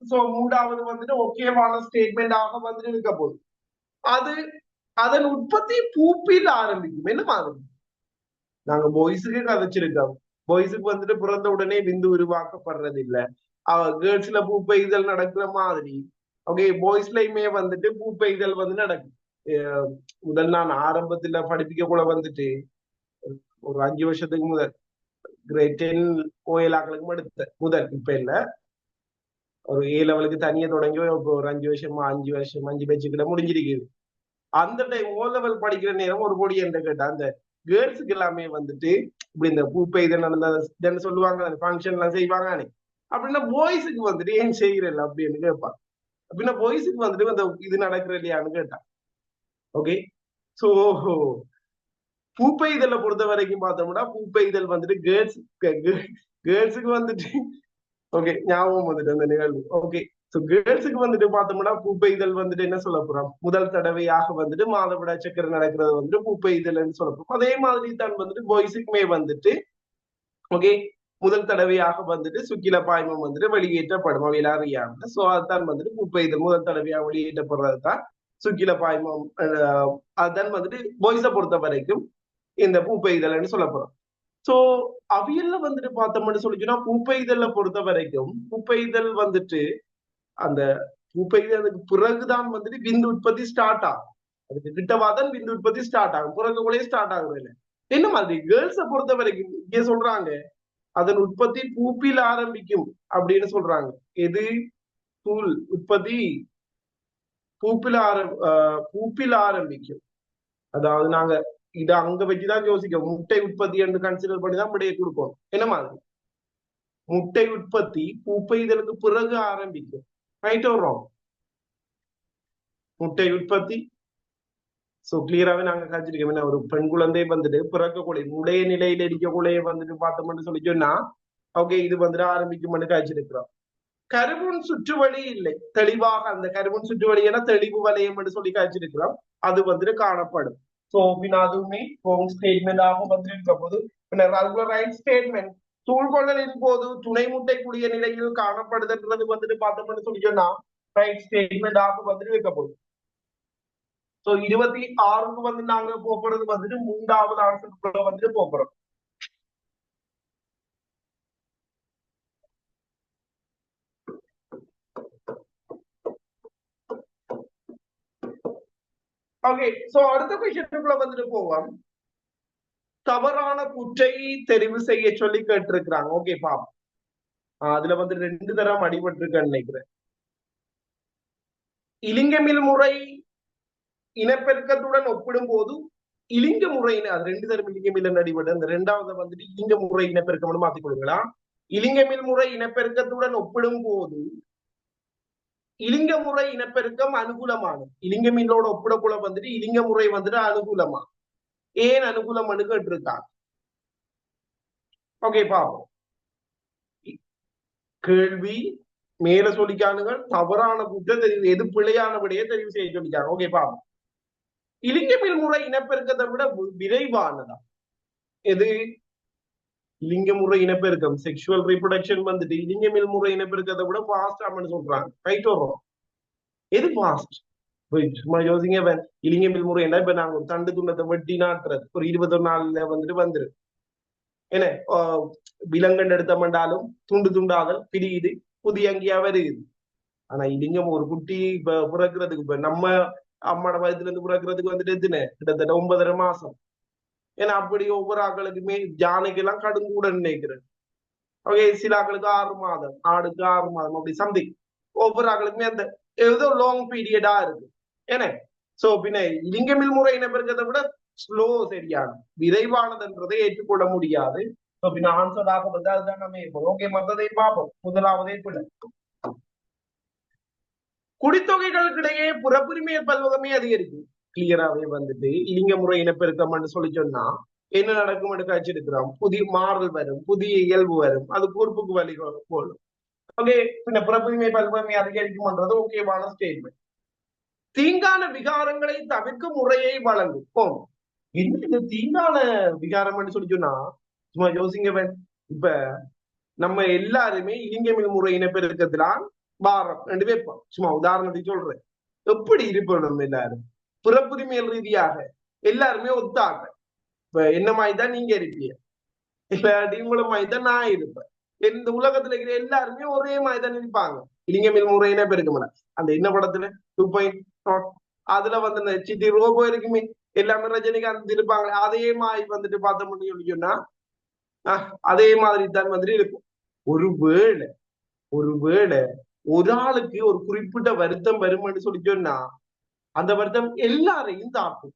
சோ 3வது வந்துட்டு ஒகேவான ஸ்டேட்மெண்ட் ஆக வந்துட்டு இருக்க போகுது. அதன் உற்பத்தி பூப்பில் ஆரம்பிக்கும். என்ன மாதிரி நாங்க பாய்ஸுக்கு கதைச்சிருக்கோம். பாய்ஸுக்கு வந்துட்டு பிறந்த உடனே விந்து உருவாக்கப்படுறது இல்ல. கேர்ள்ஸ்ல பூ பெய்தல் நடக்கிற மாதிரி ஓகே பாய்ஸ்லயுமே வந்துட்டு பூ பெய்தல் வந்து நடக்கும். முதல் நான் ஆரம்பத்துல படிப்பிக்க கூட வந்துட்டு ஒரு 5 வருஷத்துக்கு முதல் கிரேட் 10 ஓயலாக்களுக்கு எடுத்த முதல் இப்ப இல்ல ஒரு A லெவலுக்கு தனியா தொடங்கி ஒரு 5 பேச்சு கிட்ட முடிஞ்சிருக்குது. அந்த டைம் O லெவல் படிக்கிற நேரம் ஒரு பொடி என்ன கேட்டா அந்த கேர்ள்ஸுக்கு எல்லாமே வந்துட்டு இப்படி இந்த பூ பெய்தல் நடந்த சொல்லுவாங்க ஃபங்க்ஷன் எல்லாம் செய்வாங்க. அப்படின்னா பாய்ஸுக்கு வந்துட்டு ஏன் செய்யறல அப்படின்னு கேட்பாங்க. அப்படின்னா பாய்ஸுக்கு வந்துட்டு அந்த இது நடக்கிற இல்லையான்னு கேட்டான். ஓகே சோ பூப்பெய்தலை பொறுத்த வரைக்கும் பார்த்தோம்னா பூப்பெய்தல் வந்துட்டு கேர்ள்ஸுக்கு வந்துட்டு ஓகே ஞாபகம் வந்துட்டு அந்த நிகழ்வு. ஓகே சோ கேர்ள்ஸுக்கு வந்துட்டு பார்த்தோம்னா பூப்பெய்தல் வந்துட்டு என்ன சொல்ல போறோம் முதல் தடவையாக வந்துட்டு மாதவிடாய் சக்கரை நடக்கிறது வந்துட்டு பூப்பெய்தல்னு சொல்ல போறோம். அதே மாதிரி தான் வந்துட்டு பாய்ஸுக்குமே வந்துட்டு ஓகே முதல் தடவையாக வந்துட்டு சுக்கில பாய்மம் வந்துட்டு வெளியேற்றப்படும் அவையில அறியாம. சோ அதுதான் வந்துட்டு பூப்பெய்தல் முதல் தடவையாக வெளியேற்றப்படுறது தான் சுக்கில பாய்மம். அதுதான் வந்துட்டு பாய்ஸை பொறுத்த வரைக்கும் இந்த பூப்பெய்தல்னு சொல்ல போறோம். சோ அவியல்ல வந்துட்டு பார்த்தோம்னு சொல்லிச்சுன்னா பூப்பெய்தல்ல பொறுத்த வரைக்கும் பூப்பெய்தல் வந்துட்டு அந்த பூப்பெய்தலுக்கு பிறகுதான் வந்துட்டு விந்து உற்பத்தி ஸ்டார்ட் ஆகும். அதுக்கு கிட்டவாதான் விந்து உற்பத்தி ஸ்டார்ட் ஆகும், பிறகுக்குள்ளே ஸ்டார்ட் ஆகுது இல்லை. என்ன மாதிரி கேர்ள்ஸை பொறுத்த வரைக்கும் இங்க சொல்றாங்க அதன் உற்பத்தி பூப்பில் ஆரம்பிக்கும் அப்படின்னு சொல்றாங்க. எது தூள் உற்பத்தி பூப்பில் ஆரம்பிக்கும். அதாவது நாங்க இதை அங்க வச்சுதான் யோசிக்கிறோம். முட்டை உற்பத்தி என்று கன்சிடர் பண்ணிதான் விடையை கொடுப்போம். என்ன மாதிரி முட்டை உற்பத்தி பூப்பெய்தலுக்கு பிறகு ஆரம்பிக்கும். Right or wrong? முட்டை உற்பத்தி சோ கிளியராவே நாங்க காய்ச்சிருக்கோம். ஒரு பெண் குழந்தை வந்துட்டு பிறக்கக்கூடிய உடைய நிலையில இருக்கக்கூடிய வந்துட்டு பார்த்தோம்னு சொல்லி சொன்னா ஓகே இது வந்துட்டு ஆரம்பிக்கும் காய்ச்சிருக்கிறோம். கருவுன் சுற்றுவழி இல்லை, தெளிவாக அந்த கருவுன் சுற்றுவழி என தெளிவு வலயம் என்று சொல்லி காய்ச்சிருக்கிறோம். அது வந்துட்டு காணப்படும். சோ பின் அதுவுமே ஸ்டேட்மெண்ட் ஆக வந்துருக்க போது ரைட் ஸ்டேட்மெண்ட் சூழ்கொள்ளலின் போது துணை முட்டை கூடிய நிலையில் காணப்படுதுன்றது வந்துட்டு பார்த்தோம்னு சொல்லி சொன்னா ரைட் ஸ்டேட்மெண்ட் ஆக வந்துட்டு இருக்க போகுது. சோ 26க்கு வந்து நாங்க போக்குறது வந்துட்டு 3வது ஆன்சருக்குள்ள வந்துட்டு போக்குறோம். ஓகே சோ அடுத்த கொஸ்டினுக்குள்ள வந்துட்டு போவோம். தவறான கூற்றை தெரிவு செய்ய சொல்லி கேட்டிருக்கிறாங்க. ஓகே பாப்போம். அதுல வந்து 2 தரம் அடிபட்டிருக்கேன்னு நினைக்கிறேன். இலிங்கமில் முறை இனப்பெருக்கத்துடன் ஒப்பிடும் போது இலிங்க முறையின அது 2 தரம் இலிங்கமில் அடிபட்டு அந்த 2வது வந்துட்டு இலிங்க முறை இனப்பெருக்கம் மாத்திக் கொடுங்களா. இலிங்கமில் முறை இனப்பெருக்கத்துடன் ஒப்பிடும் போது இலிங்க முறை இனப்பெருக்கம் அனுகூலமானது. இலிங்கமில்லோட ஒப்பிடக்குள்ள வந்துட்டு இலிங்க முறை வந்துட்டு அனுகூலமா. ஏன் அனுகூலம் கேட்டிருக்காங்க. ஓகே பாப்போம். கேள்வி மேல சொல்லிக்கானுங்கள் தவறான கூற்ற தெரிவு எது பிழையான விடையை தெரிவு செய்ய சொல்லிக்காங்க. ஓகே பாப்போம். இலிங்கமில் முறை இனப்பெருக்கத்தை விட விரைவானதா எது? இலிங்க முறை இனப்பெருக்கம் செக்ஷுவல் ரீப்ரொடக்ஷன் வந்துட்டு இலிங்கமில் முறை இனப்பெருக்கத்தை விட ஃபாஸ்ட் சொல்றாங்க. ரைட் வரும். எது ஃபாஸ்ட்? சும்மா யோசிங்க. இலிங்கமில் முறை என்ன இப்ப நாங்க ஒரு தண்டு துண்டத்தை வெட்டி நாட்டுறது ஒரு 21 நாள்ல வந்துட்டு வந்துரு. என்ன விலங்கன் எடுத்தமண்டாலும் துண்டு துண்டாதல் பிரியுது, புதிய அங்கியா வருது. ஆனா இலிங்கம் ஒரு குட்டி இப்ப பிறக்கிறதுக்கு இப்ப நம்ம அம்மாட வயதுல இருந்து பிறக்கிறதுக்கு வந்துட்டு எத்தனை கிட்டத்தட்ட 9.5 மாசம். ஏன்னா அப்படி ஒவ்வொரு ஆக்களுக்குமே ஜானைக்கு எல்லாம் கடுங்கூட நினைக்கிறேன். ஓகே சில ஆக்களுக்கு 6 மாதம், ஆடுக்கு 6 மாதம் அப்படி சம்திங். ஒவ்வொரு ஆக்களுக்குமே அந்த ஏதோ லாங் பீரியடா இருக்கு. ஏன்னா சோ பின்ன இலிங்கமில் முறை இனப்பெருக்கத்தை விட ஸ்லோ சரியான விரைவானதுன்றதை ஏற்றுக்கொள்ள முடியாது. பின்ன ஆன்சர் ஆக வந்து அதுதான் நம்ம இருப்போம். ஓகே மற்றதை பார்ப்போம். முதலாவதே பிள்ளை குடித்தொகைகளுக்கிடையே புறப்புரிமையல் பல்வகமே அதிகரிக்கும். கிளியராவே வந்துட்டு இலிங்க முறை இனப்பெருக்கம்னு சொல்லி சொன்னா என்ன நடக்கும் காய்ச்சிருக்கிறோம். புதிய மாறல் வரும், புதிய இயல்பு வரும், அது கூர்ப்புக்கு வழி போடும். ஓகே பின்ன புறப்புரிமை பல்வகமே அதிகரிக்கும்ன்றது ஓகேவான ஸ்டேட்மெண்ட். தீங்கான விகாரங்களை தவிர்க்கும் முறையை வழங்கும். என்ன தீங்கான விகாரம் சொல்லி சொன்னா சும்மா யோசிங்க. இப்ப நம்ம எல்லாருமே இலிங்கமில் முறை இனப்பெருக்கத்திலாம் பாரம் 2 வைப்போம். சும்மா உதாரணத்துக்கு சொல்றேன். எப்படி இருப்போம் நம்ம எல்லாரும் புறப்புரிமையல் ரீதியாக எல்லாருமே ஒத்தாக. இப்ப என்ன மாதிரிதான் நீங்க இருப்பீங்க, இல்லாட்டி உங்களை மாதிரிதான் நான் இருப்பேன். இந்த உலகத்துல இருக்கிற எல்லாருமே ஒரே மாதிரிதான் இருப்பாங்க. இலிங்கமில் முறை இனப்பெருக்கம் அந்த என்ன படத்துல 2.0 அதுல வந்து இந்த சிட்டி ரோபோ இருக்குமே எல்லாமே ரஜினிகாந்த் இருப்பாங்க. அதே மாதிரி வந்துட்டு பார்த்த முடியும் சொன்னா அதே மாதிரி தான் வந்துட்டு இருக்கும். ஒருவேளை ஒரு ஆளுக்கு ஒரு குறிப்பிட்ட வருத்தம் வரும்னு சொல்லி சொன்னா அந்த வருத்தம் எல்லாரையும் தாக்கும்.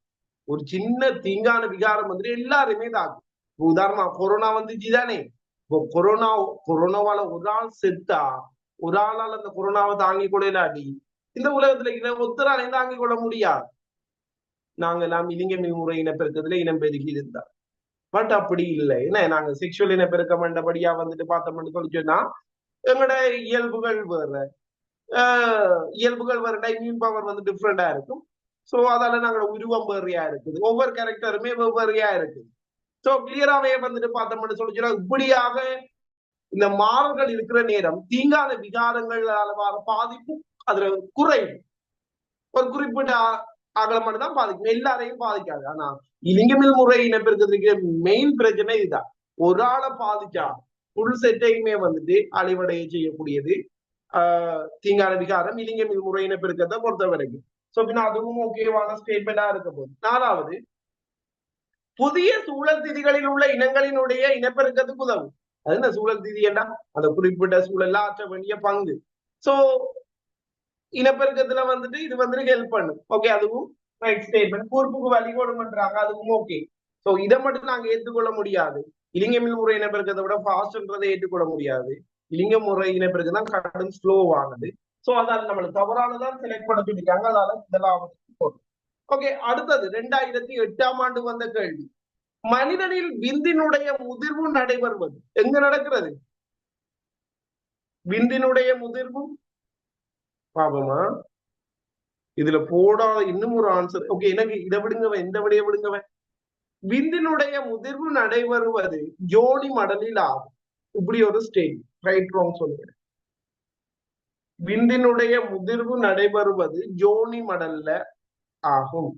ஒரு சின்ன தீங்கான விகாரம் வந்துட்டு எல்லாருமே தாக்கும். உதாரணமா கொரோனா வந்துச்சு தானே. இப்போ கொரோனாவால ஒரு ஆள் செத்தா ஒரு ஆளால் அந்த கொரோனாவை தாங்கி கொள்ளாடி இந்த உலகத்துல ஒத்தராலையும் தாங்கிக் கொள்ள முடியாது. நாங்க எல்லாம் இலிங்கமில் முறை இனப்பெருக்கத்துல இனம் பெருகி இருந்தா. பட் அப்படி இல்லை. என்ன நாங்க செக்ஷுவல் இனப்பெருக்கம் என்றபடியா வந்துட்டு பார்த்தோம்னு சொல்லி சொன்னா எங்களோட இயல்புகள் வேற இம்யூன் பவர் வந்து டிஃப்ரெண்டா இருக்கும். சோ அதால நாங்களோட உருவம் வேறையா இருக்குது, ஒவ்வொரு கேரக்டருமே வெவ்வேறையா இருக்குது. சோ கிளியராவே வந்துட்டு பார்த்தோம்னு சொல்லி சொன்னா இப்படியாக இந்த மாறல்கள் இருக்கிற நேரம் தீங்கான விகாரங்களால பாதிப்பு அதுல குறைவு. ஒரு குறிப்பிட்ட அகலம் மட்டும் தான் பாதிக்கும், எல்லாரையும் பாதிக்காது. ஆனா இலிங்கமில் முறை இனப்பெருக்கத்துக்கு மெயின் பிரச்சனை இதுதான். ஒரு ஆளை பாதிச்சா ஃபுல் செட்டையுமே வந்துட்டு அழிவடைய செய்யக்கூடியது தீங்கான விகாரம் இலிங்கமில் முறையின பெருக்கத்தை பொறுத்த வரைக்கும். சோ பின்ன அதுவும் முக்கியமான ஸ்டேட்மெண்டா இருக்க போகுது. நாலாவது, புதிய சூழல் திதிகளில் உள்ள இனங்களினுடைய இனப்பெருக்கத்துக்கு உதவும். அது என்ன சூழல் திதி என்ன? அந்த குறிப்பிட்ட சூழல்ல ஆற்ற வேண்டிய பங்கு. சோ இனப்பெருக்கத்துல வந்துட்டு இது வந்துட்டு ஹெல்ப் பண்ணும். ஓகே, அதுவும் ரைட் ஸ்டேட்மெண்ட். கூர்ப்புக்கு வழிகோடுமன்றாங்க, அதுவும் ஓகே. சோ இதை மட்டும் நாங்க ஏற்றுக்கொள்ள முடியாது. இலிங்கமில் முறை இனப்பெருக்கத்தை விட ஃபாஸ்ட்ன்றதை ஏற்றுக்கொள்ள முடியாது. இலிங்க முறை இனப்பெருக்கம் தான் கடும் ஸ்லோவானது. சோ அதான் நம்மளுக்கு தவறானதான் செலக்ட் பண்ண சொல்லிருக்காங்க. அதனால இதெல்லாம் ஓகே. அடுத்தது 2008ஆம் ஆண்டு வந்த கேள்வி. மனிதனில் விந்தினுடைய முதிர்வு நடைபெறுவது எங்க நடக்கிறது? விந்தினுடைய முதிர்வு பாபமா இதுல போடாத இன்னும் ஒரு ஆன்சர். ஓகே, எனக்கு இதை விடுங்கவன், இந்த விடைய விடுங்கவன். விந்தினுடைய முதிர்வு நடைபெறுவது ஜோடி மடலில் ஆகும். இப்படி ஒரு ஸ்டேட் ரைட் ராங் சொல்லுங்க. விந்தினுடைய முதிர்வு நடைபெறுவது ஜோனி மடல்ல ஆகும்.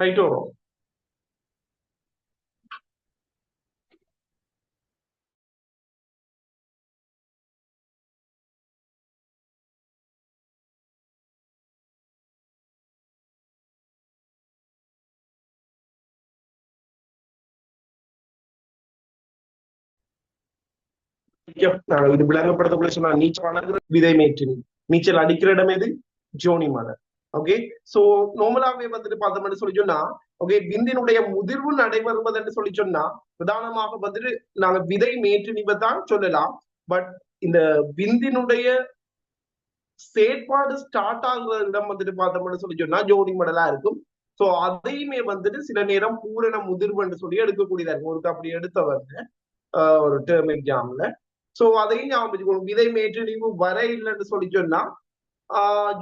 ரைட் வரும். இது விளங்கப்படுத்தக்குள்ள சொன்னா நீச்சல் விதை மேற்றினி. நீச்சல் அடிக்கிற இடம் எது? ஜோனி மடல். ஓகே, சோ நார்மலாவே வந்துட்டு பார்த்தோம்னு சொல்லி சொன்னா, ஓகே, விந்தினுடைய முதிர்வு நடைபெறுவது என்று சொல்லி சொன்னா பிரதானமாக வந்துட்டு நாங்க விதை மேற்றினிவை தான் சொல்லலாம். பட் இந்த விந்தினுடைய செயற்பாடு ஸ்டார்ட் ஆகுற இடம் வந்துட்டு பார்த்தோம்னு சொல்லி சொன்னா ஜோனி மடலா இருக்கும். சோ அதையுமே வந்துட்டு சில நேரம் பூரண முதிர்வு என்று சொல்லி எடுக்கக்கூடியதா இருக்கும். ஒரு அப்படி எடுத்தவங்க ஒரு டேர்ம் எக்ஸாம்ல. சோ அதையும் ஞாபகம் வச்சுக்கணும். விதை மேற்றினிவு வர இல்லைன்னு சொல்லி சொன்னா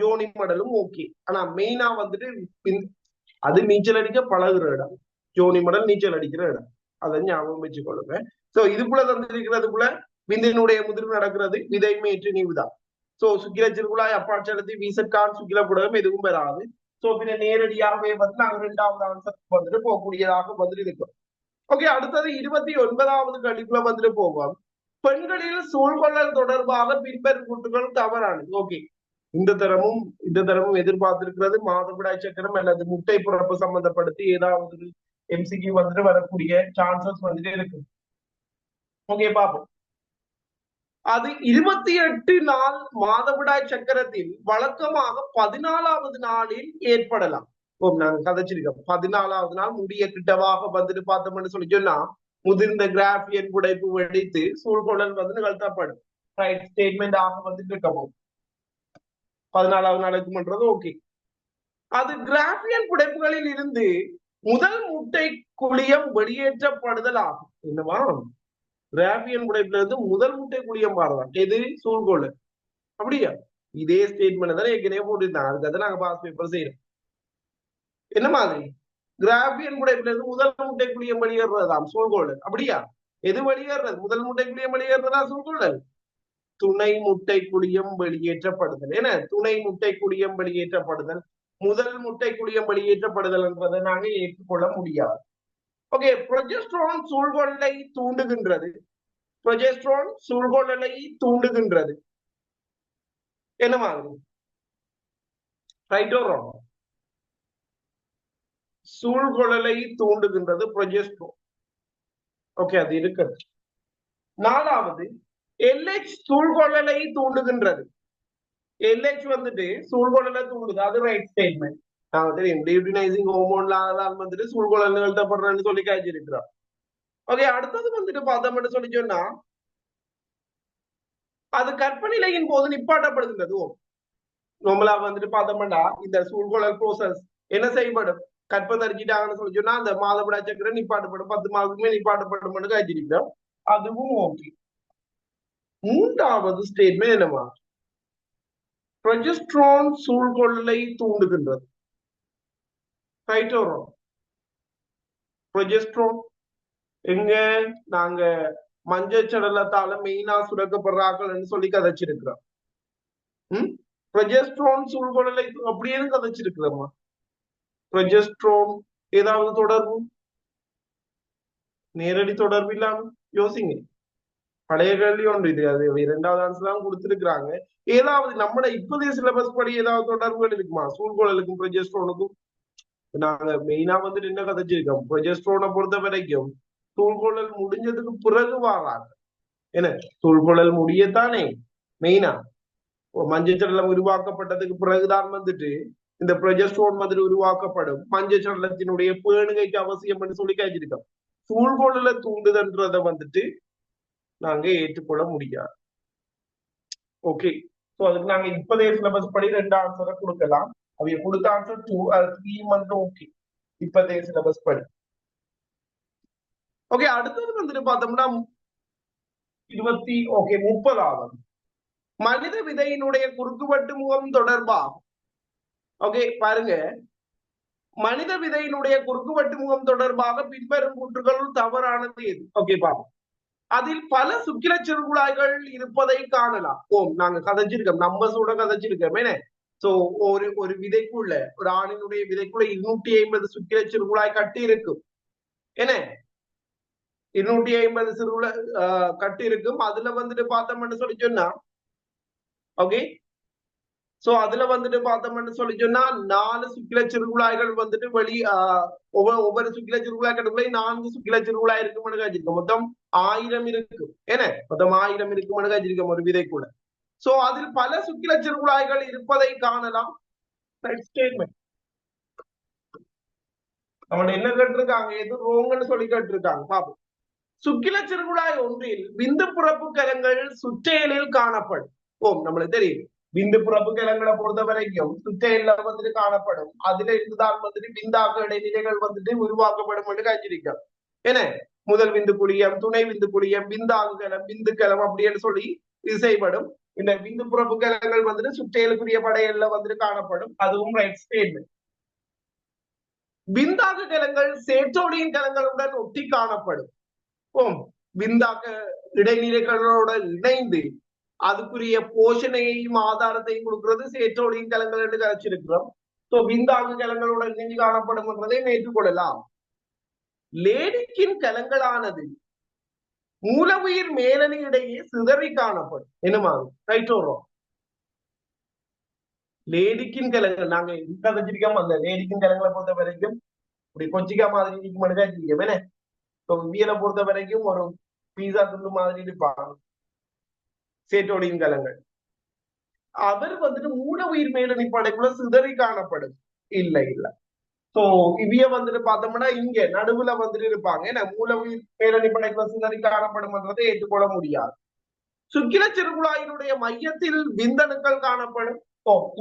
ஜோனி மடலும் ஓகே. ஆனா மெயினா வந்துட்டு அது நீச்சல் அடிக்க பழகுற இடம். ஜோனி மடல் நீச்சல் அடிக்கிற இடம். அதை ஞாபகம் வச்சுக்கொள்ளுங்க. சோ இதுக்குள்ள தந்திருக்கிறதுக்குள்ள விந்தினுடைய முதிர்வு நடக்கிறது விதை மேற்றினிவு தான். சோ சுக்கில சிறுகுழாய் அப்பாட்சலத்தை வீசற்கான் சுக்கில புடகம் எதுவும் பெறாது. சோ பின்ன நேரடியாகவே வந்து நாங்க 2வது ஆன்சர் வந்துட்டு போகக்கூடியதாக வந்துட்டு இருக்கோம். ஓகே, அடுத்தது 29வது கடிப்புல வந்துட்டு போவோம். பெண்களில் சூழ்கொள்ளல் தொடர்பாக பின்வரும் கூற்றுகள் தவறானது. ஓகே, இந்த தரமும் எதிர்பார்த்திருக்கிறது மாதவிடாய் சக்கரம் அல்லது முட்டை பிறப்பு சம்பந்தப்படுத்தி ஏதாவது எம்சிக்யூ வந்துட்டு வரக்கூடிய சான்சஸ் வந்துட்டு இருக்கு. ஓகே, பாப்போம். அது 28 நாள் மாதவிடாய் சக்கரத்தில் வழக்கமாக 14வது நாளில் ஏற்படலாம். நாங்க கதைச்சிருக்கோம். 14வது நாள் முடிய கிட்டவாக வந்துட்டு பார்த்தோம்னு சொல்லி சொன்னா முதிர்ந்த கிராஃபியன் புடைப்பு வெடித்து சூழ்கொள்ளல் வந்து நிகழ்த்தப்படும். ரைட் ஸ்டேட்மெண்ட் ஆக வந்துட்டு இருக்கோம். 14வது நாளுக்கு பண்றது ஓகே. அது கிராஃபியன் புடைப்புகளில் இருந்து முதல் முட்டை குழியம் வெளியேற்றப்படுதல் ஆகும். என்னவா? கிராஃபியன் புடைப்புல இருந்து முதல் முட்டை குழியம் மாறலாம். எது? சூழ்கொள்ளல். அப்படியா? இதே ஸ்டேட்மெண்ட் தானே ஏற்கனவே போட்டுருந்தாங்க. அதுக்காக நாங்க பாஸ் பேப்பர் செய்யறோம். என்ன மாதிரி? கிராஃபியன் புடைப்புல இருந்து முதல் முட்டை குழியம் வெளியேறதாம் சூழ்கொள்ளல். அப்படியா? எது வெளியேறது? முதல் முட்டை குழியம் வெளியேறதா சூழ்கொள்ளல்? துணை முட்டை குழியம் வெளியேற்றப்படுதல். என்ன துணை முட்டை குழியம் வெளியேற்றப்படுதல்? முதல் முட்டை குழியம் வெளியேற்றப்படுதல் என்பதை நாங்க ஏற்றுக்கொள்ள முடியாது. ஓகே, ப்ரொஜெஸ்ட்ரான் சூழ்கொள்ளலை தூண்டுகின்றது. ப்ரொஜெஸ்ட்ரான் சூழ்கொள்ளலை தூண்டுகின்றது. என்ன மாதிரி? Right or wrong? சூழ்கொள்ளலை தூண்டுகின்றது ப்ரொஜெஸ்ட்ரான். ஓகே, அது இருக்கிறது. 4வது, LH சூழ்கொள்ளலை தூண்டுகின்றது. LH வந்துட்டு சூழ்கொள்ளலை தூண்டுது. அது ரைட் ஸ்டேட்மெண்ட். நாங்க தெரியும் லியூட்டினைசிங் ஹோமோன்லாம் வந்துட்டு சூழ்கொள்ளல் நிகழ்த்தப்படுறேன்னு சொல்லி காய்ச்சிருக்கிறோம். ஓகே, அடுத்தது வந்துட்டு பார்த்தோம்னு சொல்லி சொன்னா அது கற்பநிலையின் போது நிப்பாட்டப்படுகின்றது. நம்மளா வந்துட்டு பார்த்தோம்னா இந்த சூழ்கொள்ளல் ப்ரோசஸ் என்ன செய்யப்படும்? கற்பம் தரிச்சிட்டாங்கன்னு சொல்லி சொன்னா அந்த மாதவிடா சக்கரம் நிப்பாட்டப்படும். 10 மாதத்துக்குமே நிப்பாட்டப்படும் காய்ச்சிருக்கிறோம். அதுவும் ஓகே. 3வது ஸ்டேட்மெண்ட் என்னமா? ப்ரொஜெஸ்ட்ரான் சூழ்கொள்ளலை தூண்டுகின்றது. Right or wrong? ப்ரொஜெஸ்ட்ரான் எங்க நாங்க மஞ்சள் சடலத்தால மெயினா சுரக்கப்படுறாங்கன்னு சொல்லி கதைச்சிருக்கிறோம். ப்ரொஜெஸ்ட்ரான் சூழ்கொள்ளலை அப்படியே கதைச்சிருக்கிறோமா? ப்ரொஜெஸ்ட்ரான் ஏதாவது தொடர்பு? நேரடி தொடர்பு இல்லாம யோசிங்க. பழைய கேள்வி ஒன்று இது. அது 2வது ஆன்சர் தான் கொடுத்துருக்காங்க. ஏதாவது நம்மட இப்போதைய சிலபஸ் படி ஏதாவது தொடர்புகள் இருக்குமா சூழ்கோளலுக்கும் ப்ரொஜெஸ்ட்ரோனுக்கும்? நாங்க மெயினா வந்துட்டு என்ன கதைச்சிருக்கோம், ப்ரொஜெஸ்ட்ரோனை பொறுத்த வரைக்கும் சூழ்கோளல் முடிஞ்சதுக்கு பிறகு வாராங்க. என்ன சூழ்கோளல் முடியத்தானே மெயினா மஞ்சள் உருவாக்கப்பட்டதுக்கு பிறகுதான் வந்துட்டு இந்த ப்ரொஜெஸ்ட்ரோன் வந்துட்டு உருவாக்கப்படும். மஞ்சள் சடலத்தினுடைய பேணுகைக்கு அவசியம் என்று சொல்லி கேச்சிருக்கோம். சூழ்கோளல தூண்டுதன்றதை வந்துட்டு நாங்க ஏற்றுக்கொள்ள முடியாது. ஓகே, சோ அதுக்கு நாங்க இப்போதைய சிலபஸ் படி 2 ஆன்சரை கொடுக்கலாம். அவங்க கொடுத்த ஆன்சர் 2 3 மட்டும் ஓகே இப்போதைய சிலபஸ் படி. ஓகே, அடுத்தது வந்துட்டு பார்த்தோம்னா 30வது மனித விதையினுடைய குறுக்குவெட்டு முகம் தொடர்பாக. ஓகே பாருங்க, மனித விதையினுடைய குறுக்குவெட்டு முகம் தொடர்பாக பின்வரும் கூற்றுகள் தவறானது எது? ஓகே பாப்போம். அதில் பல சுக்கில சிறுகுழாய்கள் இருப்பதை காணலாம். நாங்க கதைச்சிருக்கோம், நம்பர்ஸோட கதைச்சிருக்கோம். என்ன சோ ஒரு விதைக்குள்ள, ஒரு ஆணினுடைய விதைக்குள்ள 250 சுக்கில சிறுகுழாய் கட்டி இருக்கும். என்ன 250 சிறுகுழாய் கட்டி இருக்கும். அதுல வந்துட்டு பார்த்தோம்னு சொல்லி சொன்னா, ஓகே சோ அதுல வந்துட்டு பார்த்தோம்னு சொல்லி சொன்னா 4 சுக்கில சிறுகுழாய்கள் வந்துட்டு ஒவ்வொரு சுக்கில சிறுகுழாய் கட்டுக்குள்ளே 4 சுக்கில சிறுகுழாய் இருக்கும்னு காய்ச்சிருக்கோம். மொத்தம் 1000 இருக்கும். என்ன மொத்தம் 1000 இருக்கும்னு காய்ச்சிருக்கோம் ஒரு விதைக்குள்ள. சோ அதில் பல சுக்கில சிறுகுழாய்கள் இருப்பதை காணலாம். ஸ்டேட்மெண்ட் அவங்க என்ன கேட்டிருக்காங்க, எது ரோங்கன்னு சொல்லி கேட்டிருக்காங்க. பாப்போம். சுக்கில சிறுகுழாய் ஒன்றில் விந்து புறப்பு கலங்கள் சுற்றேலில் காணப்படும். நம்மளுக்கு தெரியும் விந்து புறப்பு கலங்களை பொறுத்த வரைக்கும் சுற்றேல வந்துட்டு காணப்படும். அதுல இருந்துதான் வந்துட்டு விந்தாக்க இடைநிலைகள் வந்துட்டு உருவாக்கப்படும் என்று காய்ச்சிருக்கோம். என்ன முதல் விந்து குழியம், துணை விந்து குழியம், விந்தாங்கலம், விந்து கலம் அப்படின்னு சொல்லி இது செய்யப்படும். இந்த விந்து புறப்பு கலங்கள் வந்துட்டு சுற்றேலுக்குரிய படையல்ல வந்துட்டு காணப்படும். அதுவும் ரைட் ஸ்டேட்மெண்ட். விந்தாக கலங்கள் சேற்றோடியின் கலங்களுடன் ஒட்டி காணப்படும். விந்தாக்க இடைநிலைகளோட இணைந்து அதுக்குரிய போஷணையையும் ஆதாரத்தையும் கொடுக்கிறது சேற்றோடியின் கலங்கள் என்று கழிச்சிருக்கிறோம். விந்தாக கலங்களோட இணைந்து காணப்படும் என்றதை ஏற்றுக்கொள்ளலாம். லேடிக்கின் கலங்களானது மூலவுயிர் மேலணி இடையே சிதறி காணப்படும். என்னமா ரைட்டோறோம். லேடிக்கின் கலங்கள் நாங்க கதைச்சிருக்கோம். அந்த லேடிக்கின் கலங்களை பொறுத்த வரைக்கும் இப்படி கொச்சிக்கா மாதிரி இருக்கும் வச்சிருக்கோம். என்ன வியலை பொறுத்த வரைக்கும் ஒரு பீஸா துண்டு மாதிரி இருப்பாங்க சேற்றோடியின் கலங்கள். அவர் வந்துட்டு மூல உயிர் மேலணி படைக்குள்ள சிதறி காணப்படும். இல்ல இல்ல சோ இவிய வந்துட்டு பார்த்தோம்னா இங்க நடுவுல வந்துட்டு இருப்பாங்க. ஏன்னா மூல உயிர் மேலணி படைக்குள்ள சிதறி காணப்படும்ன்றதை ஏற்றுக்கொள்ள முடியாது. சுக்கில சிறுகுழாயினுடைய மையத்தில் விந்தணுக்கள் காணப்படும்.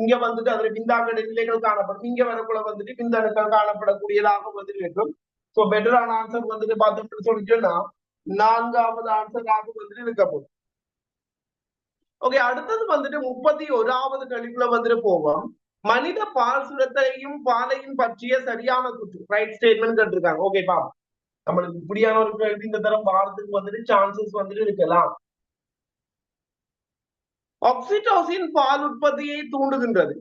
இங்க வந்துட்டு அதுல விந்தாக்க நிலைகள் காணப்படும். இங்க வரக்குள்ள வந்துட்டு விந்தணுக்கள் காணப்படக்கூடியதாக வந்துட்டு இருக்கும். சோ பெட்டரான ஆன்சர் வந்துட்டு பார்த்தோம்னு சொல்லிட்டோம்னா 4வது ஆன்சராக வந்துட்டு இருக்க போகுது. ஓகே, அடுத்தது வந்துட்டு 31வது கேள்விக்குள்ள வந்துட்டு போவோம். மனித பால் சுரத்தையும் பாலையும் பற்றிய சரியான கூற்று ரைட் ஸ்டேட்மெண்ட் கேட்டிருக்காங்க. ஓகே பா, நம்மளுக்கு இப்படியான ஒரு கேள்வி இந்த தரம் பாரத்துக்கு வந்துட்டு சான்சஸ் வந்துட்டு இருக்கலாம். ஆக்சிடோசின் பால் உற்பத்தியை தூண்டுகின்றது.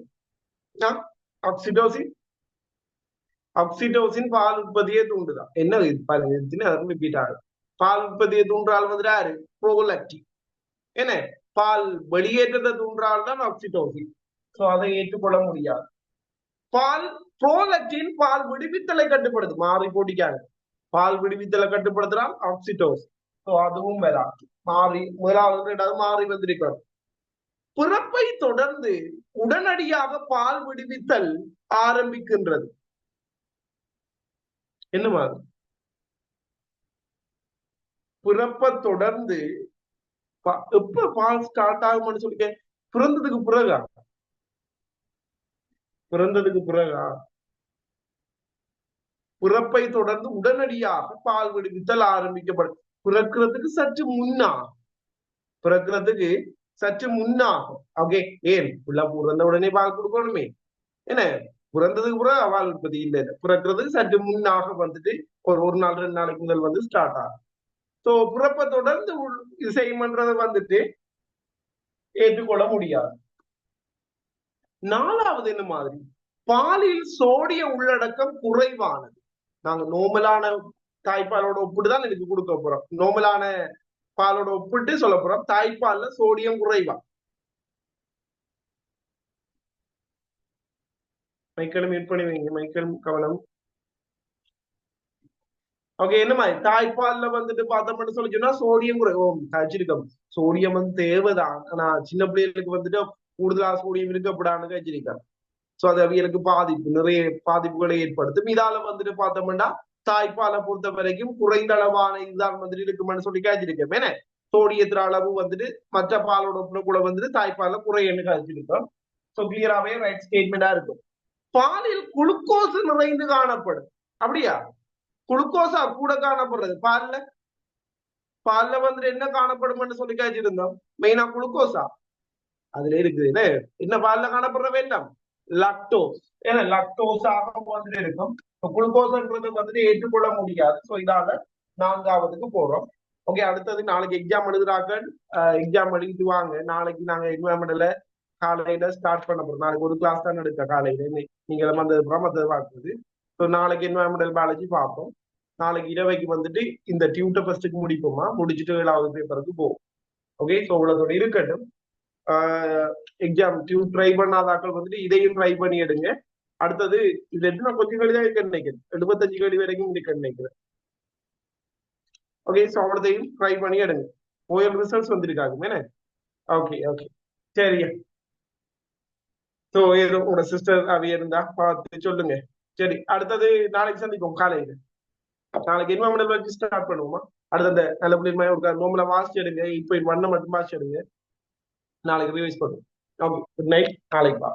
ஆக்சிடோசின் பால் உற்பத்தியை தூண்டுதா? என்ன பாருங்க, ரிப்பீட் ஆகும். பால் உற்பத்தியை தூண்டுறால் வந்துட்டு யாரு? புரோலாக்டின். என்ன பால் வெளியேற்றத்தை தூண்டுறால் தான் ஆக்சிடோசின். சோ அதை ஏற்றுக்கொள்ள முடியாது. பால் புரோலாக்டின் பால் விடுவித்தலை கட்டுப்படுது. மாறி போட்டிக்காங்க. பால் விடுவித்தலை கட்டுப்படுத்துறால் ஆக்சிடோசின். சோ அதுவும் வராது. மாறி முதலாவது மாறி வந்திருக்கிறது. பிறப்பை தொடர்ந்து உடனடியாக பால் விடுவித்தல் ஆரம்பிக்கின்றது. என்ன மாதிரி? பிறப்பை தொடர்ந்து எப்ப பால் ஸ்டார்ட் ஆகும்னு சொல்லிக்க? பிறந்ததுக்கு பிறகா? பிறப்பை தொடர்ந்து உடனடியாக பால் விடுவித்தல் ஆரம்பிக்கப்படும். பிறக்கிறதுக்கு சற்று முன்னாகும். ஓகே, ஏன் உள்ள பிறந்த உடனே பால் கொடுக்கணுமே? என்ன பிறந்ததுக்கு பிறகு பால் உற்பத்தி இல்லை. பிறக்கிறதுக்கு சற்று முன்னாக வந்துட்டு ஒரு நாள் 2 நாளைக்கு முதல் வந்து ஸ்டார்ட் ஆகும். சோ பிறப்பை தொடர்ந்து இது செய்யணும்ன்றதை வந்துட்டு ஏற்றுக்கொள்ள முடியாது. 4வது என்ன மாதிரி? பாலில் சோடிய உள்ளடக்கம் குறைவானது. நாங்க நோமலான தாய்ப்பாலோட ஒப்பிட்டு எனக்கு கொடுக்க போறோம். நார்மலான பாலோட ஒப்பிட்டு சொல்ல போறோம். தாய்ப்பால்ல சோடியம் குறைவா. மைக்கேலும் மீட் பண்ணி வைங்க. மைக்கேலும் கவனம். ஓகே, என்ன மாதிரி தாய்ப்பால்ல வந்துட்டு பார்த்தோம்னு சொல்லி சொன்னா சோடியம் குறைவோம் கழிச்சிருக்கோம். சோடியம் வந்து தேவைதான். ஆனா சின்ன பிள்ளைகளுக்கு வந்துட்டு கூடுதலா சோடியம் இருக்கப்படான்னு கழிச்சிருக்கேன். சோ அது அவியலுக்கு பாதிப்பு, நிறைய பாதிப்புகளை ஏற்படுத்தும். இதால வந்துட்டு பார்த்தோம்னா தாய்ப்பாலை பொறுத்த வரைக்கும் குறைந்த அளவான இதுதான் வந்துட்டு இருக்குமென்னு சொல்லி காய்ச்சிருக்கேன். ஏன்னா சோடியத்தின் அளவு வந்துட்டு மற்ற பாலோட கூட வந்துட்டு தாய்ப்பால குறையன்னு காய்ச்சிருக்கோம். சோ கிளியராகவே ரைட் ஸ்டேட்மெண்டா இருக்கும். பாலில் குளுக்கோஸ் நிறைந்து காணப்படும். அப்படியா? குளுக்கோஸா கூட காணப்படுறது பால்ல? பால்ல வந்துட்டு என்ன காணப்படும்னு சொல்லி காய்ச்சிருந்தோம். மெயினா குளுக்கோஸா அதுல இருக்குது. என்ன பால்ல காணப்படுற வேண்டாம் லக்டோஸ். ஏன்னா லக்டோஸாக வந்துட்டு இருக்கும். குளுக்கோஸ்ன்றது வந்துட்டு ஏற்றுக்கொள்ள முடியாது. சோ இதால 4ஆவதுக்கு போறோம். ஓகே, அடுத்தது நாளைக்கு எக்ஸாம் எழுதுறாக்கள் எக்ஸாம் எழுதிட்டு வாங்க. நாளைக்கு நாங்க என்வரன்மெண்ட்ல காலையில ஸ்டார்ட் பண்ண போறோம். நாளைக்கு ஒரு கிளாஸ் தான் எடுக்க காலையில. நீங்க வந்தது அப்புறம் மற்றது பார்க்குறது. ஸோ நாளைக்கு என்வரன்மெண்டல் பயாலஜி பார்ப்போம். நாளைக்கு இரவைக்கு வந்துட்டு இந்த டியூட்டர் ஃபர்ஸ்ட்டுக்கு முடிப்போமா, முடிச்சுட்டு 7வது பேப்பருக்கு போவோம். ஓகே, ஸோ இவ்வளவு இருக்கட்டும். எக்ஸாம் ட்ரை பண்ணாதாக்கள் வந்துட்டு இதையும் ட்ரை பண்ணி எடுங்க. அடுத்தது இதுல எத்தனை கொஞ்சம் கேள்வி தான் இருக்க நினைக்கிறேன். 75 கேள்வி வரைக்கும் இருக்க நினைக்கிறேன். ஓகே, ஸோ அவ்வளோதையும் ட்ரை பண்ணி எடுங்க. ஓஎல் ரிசல்ட்ஸ் வந்திருக்காங்க என்ன? ஓகே ஓகே, சரியா. ஸோ ஏதோ உங்களோட சிஸ்டர் அவைய இருந்தா பார்த்து சொல்லுங்க. சரி, அடுத்தது நாளைக்கு சந்திப்போம் காலையில. நாளைக்கு என்வரன்மெண்டல் வச்சு ஸ்டார்ட் பண்ணுவோமா? அடுத்த நல்ல பிள்ளைமா ஒரு நோம்புல வாசிச்சு எடுங்க. இப்போ 1 மட்டும் வாசிச்சு எடுங்க. நாளைக்கு ரிவைஸ் பண்ணுவோம். Okay, good night. நாளைக்கு பா.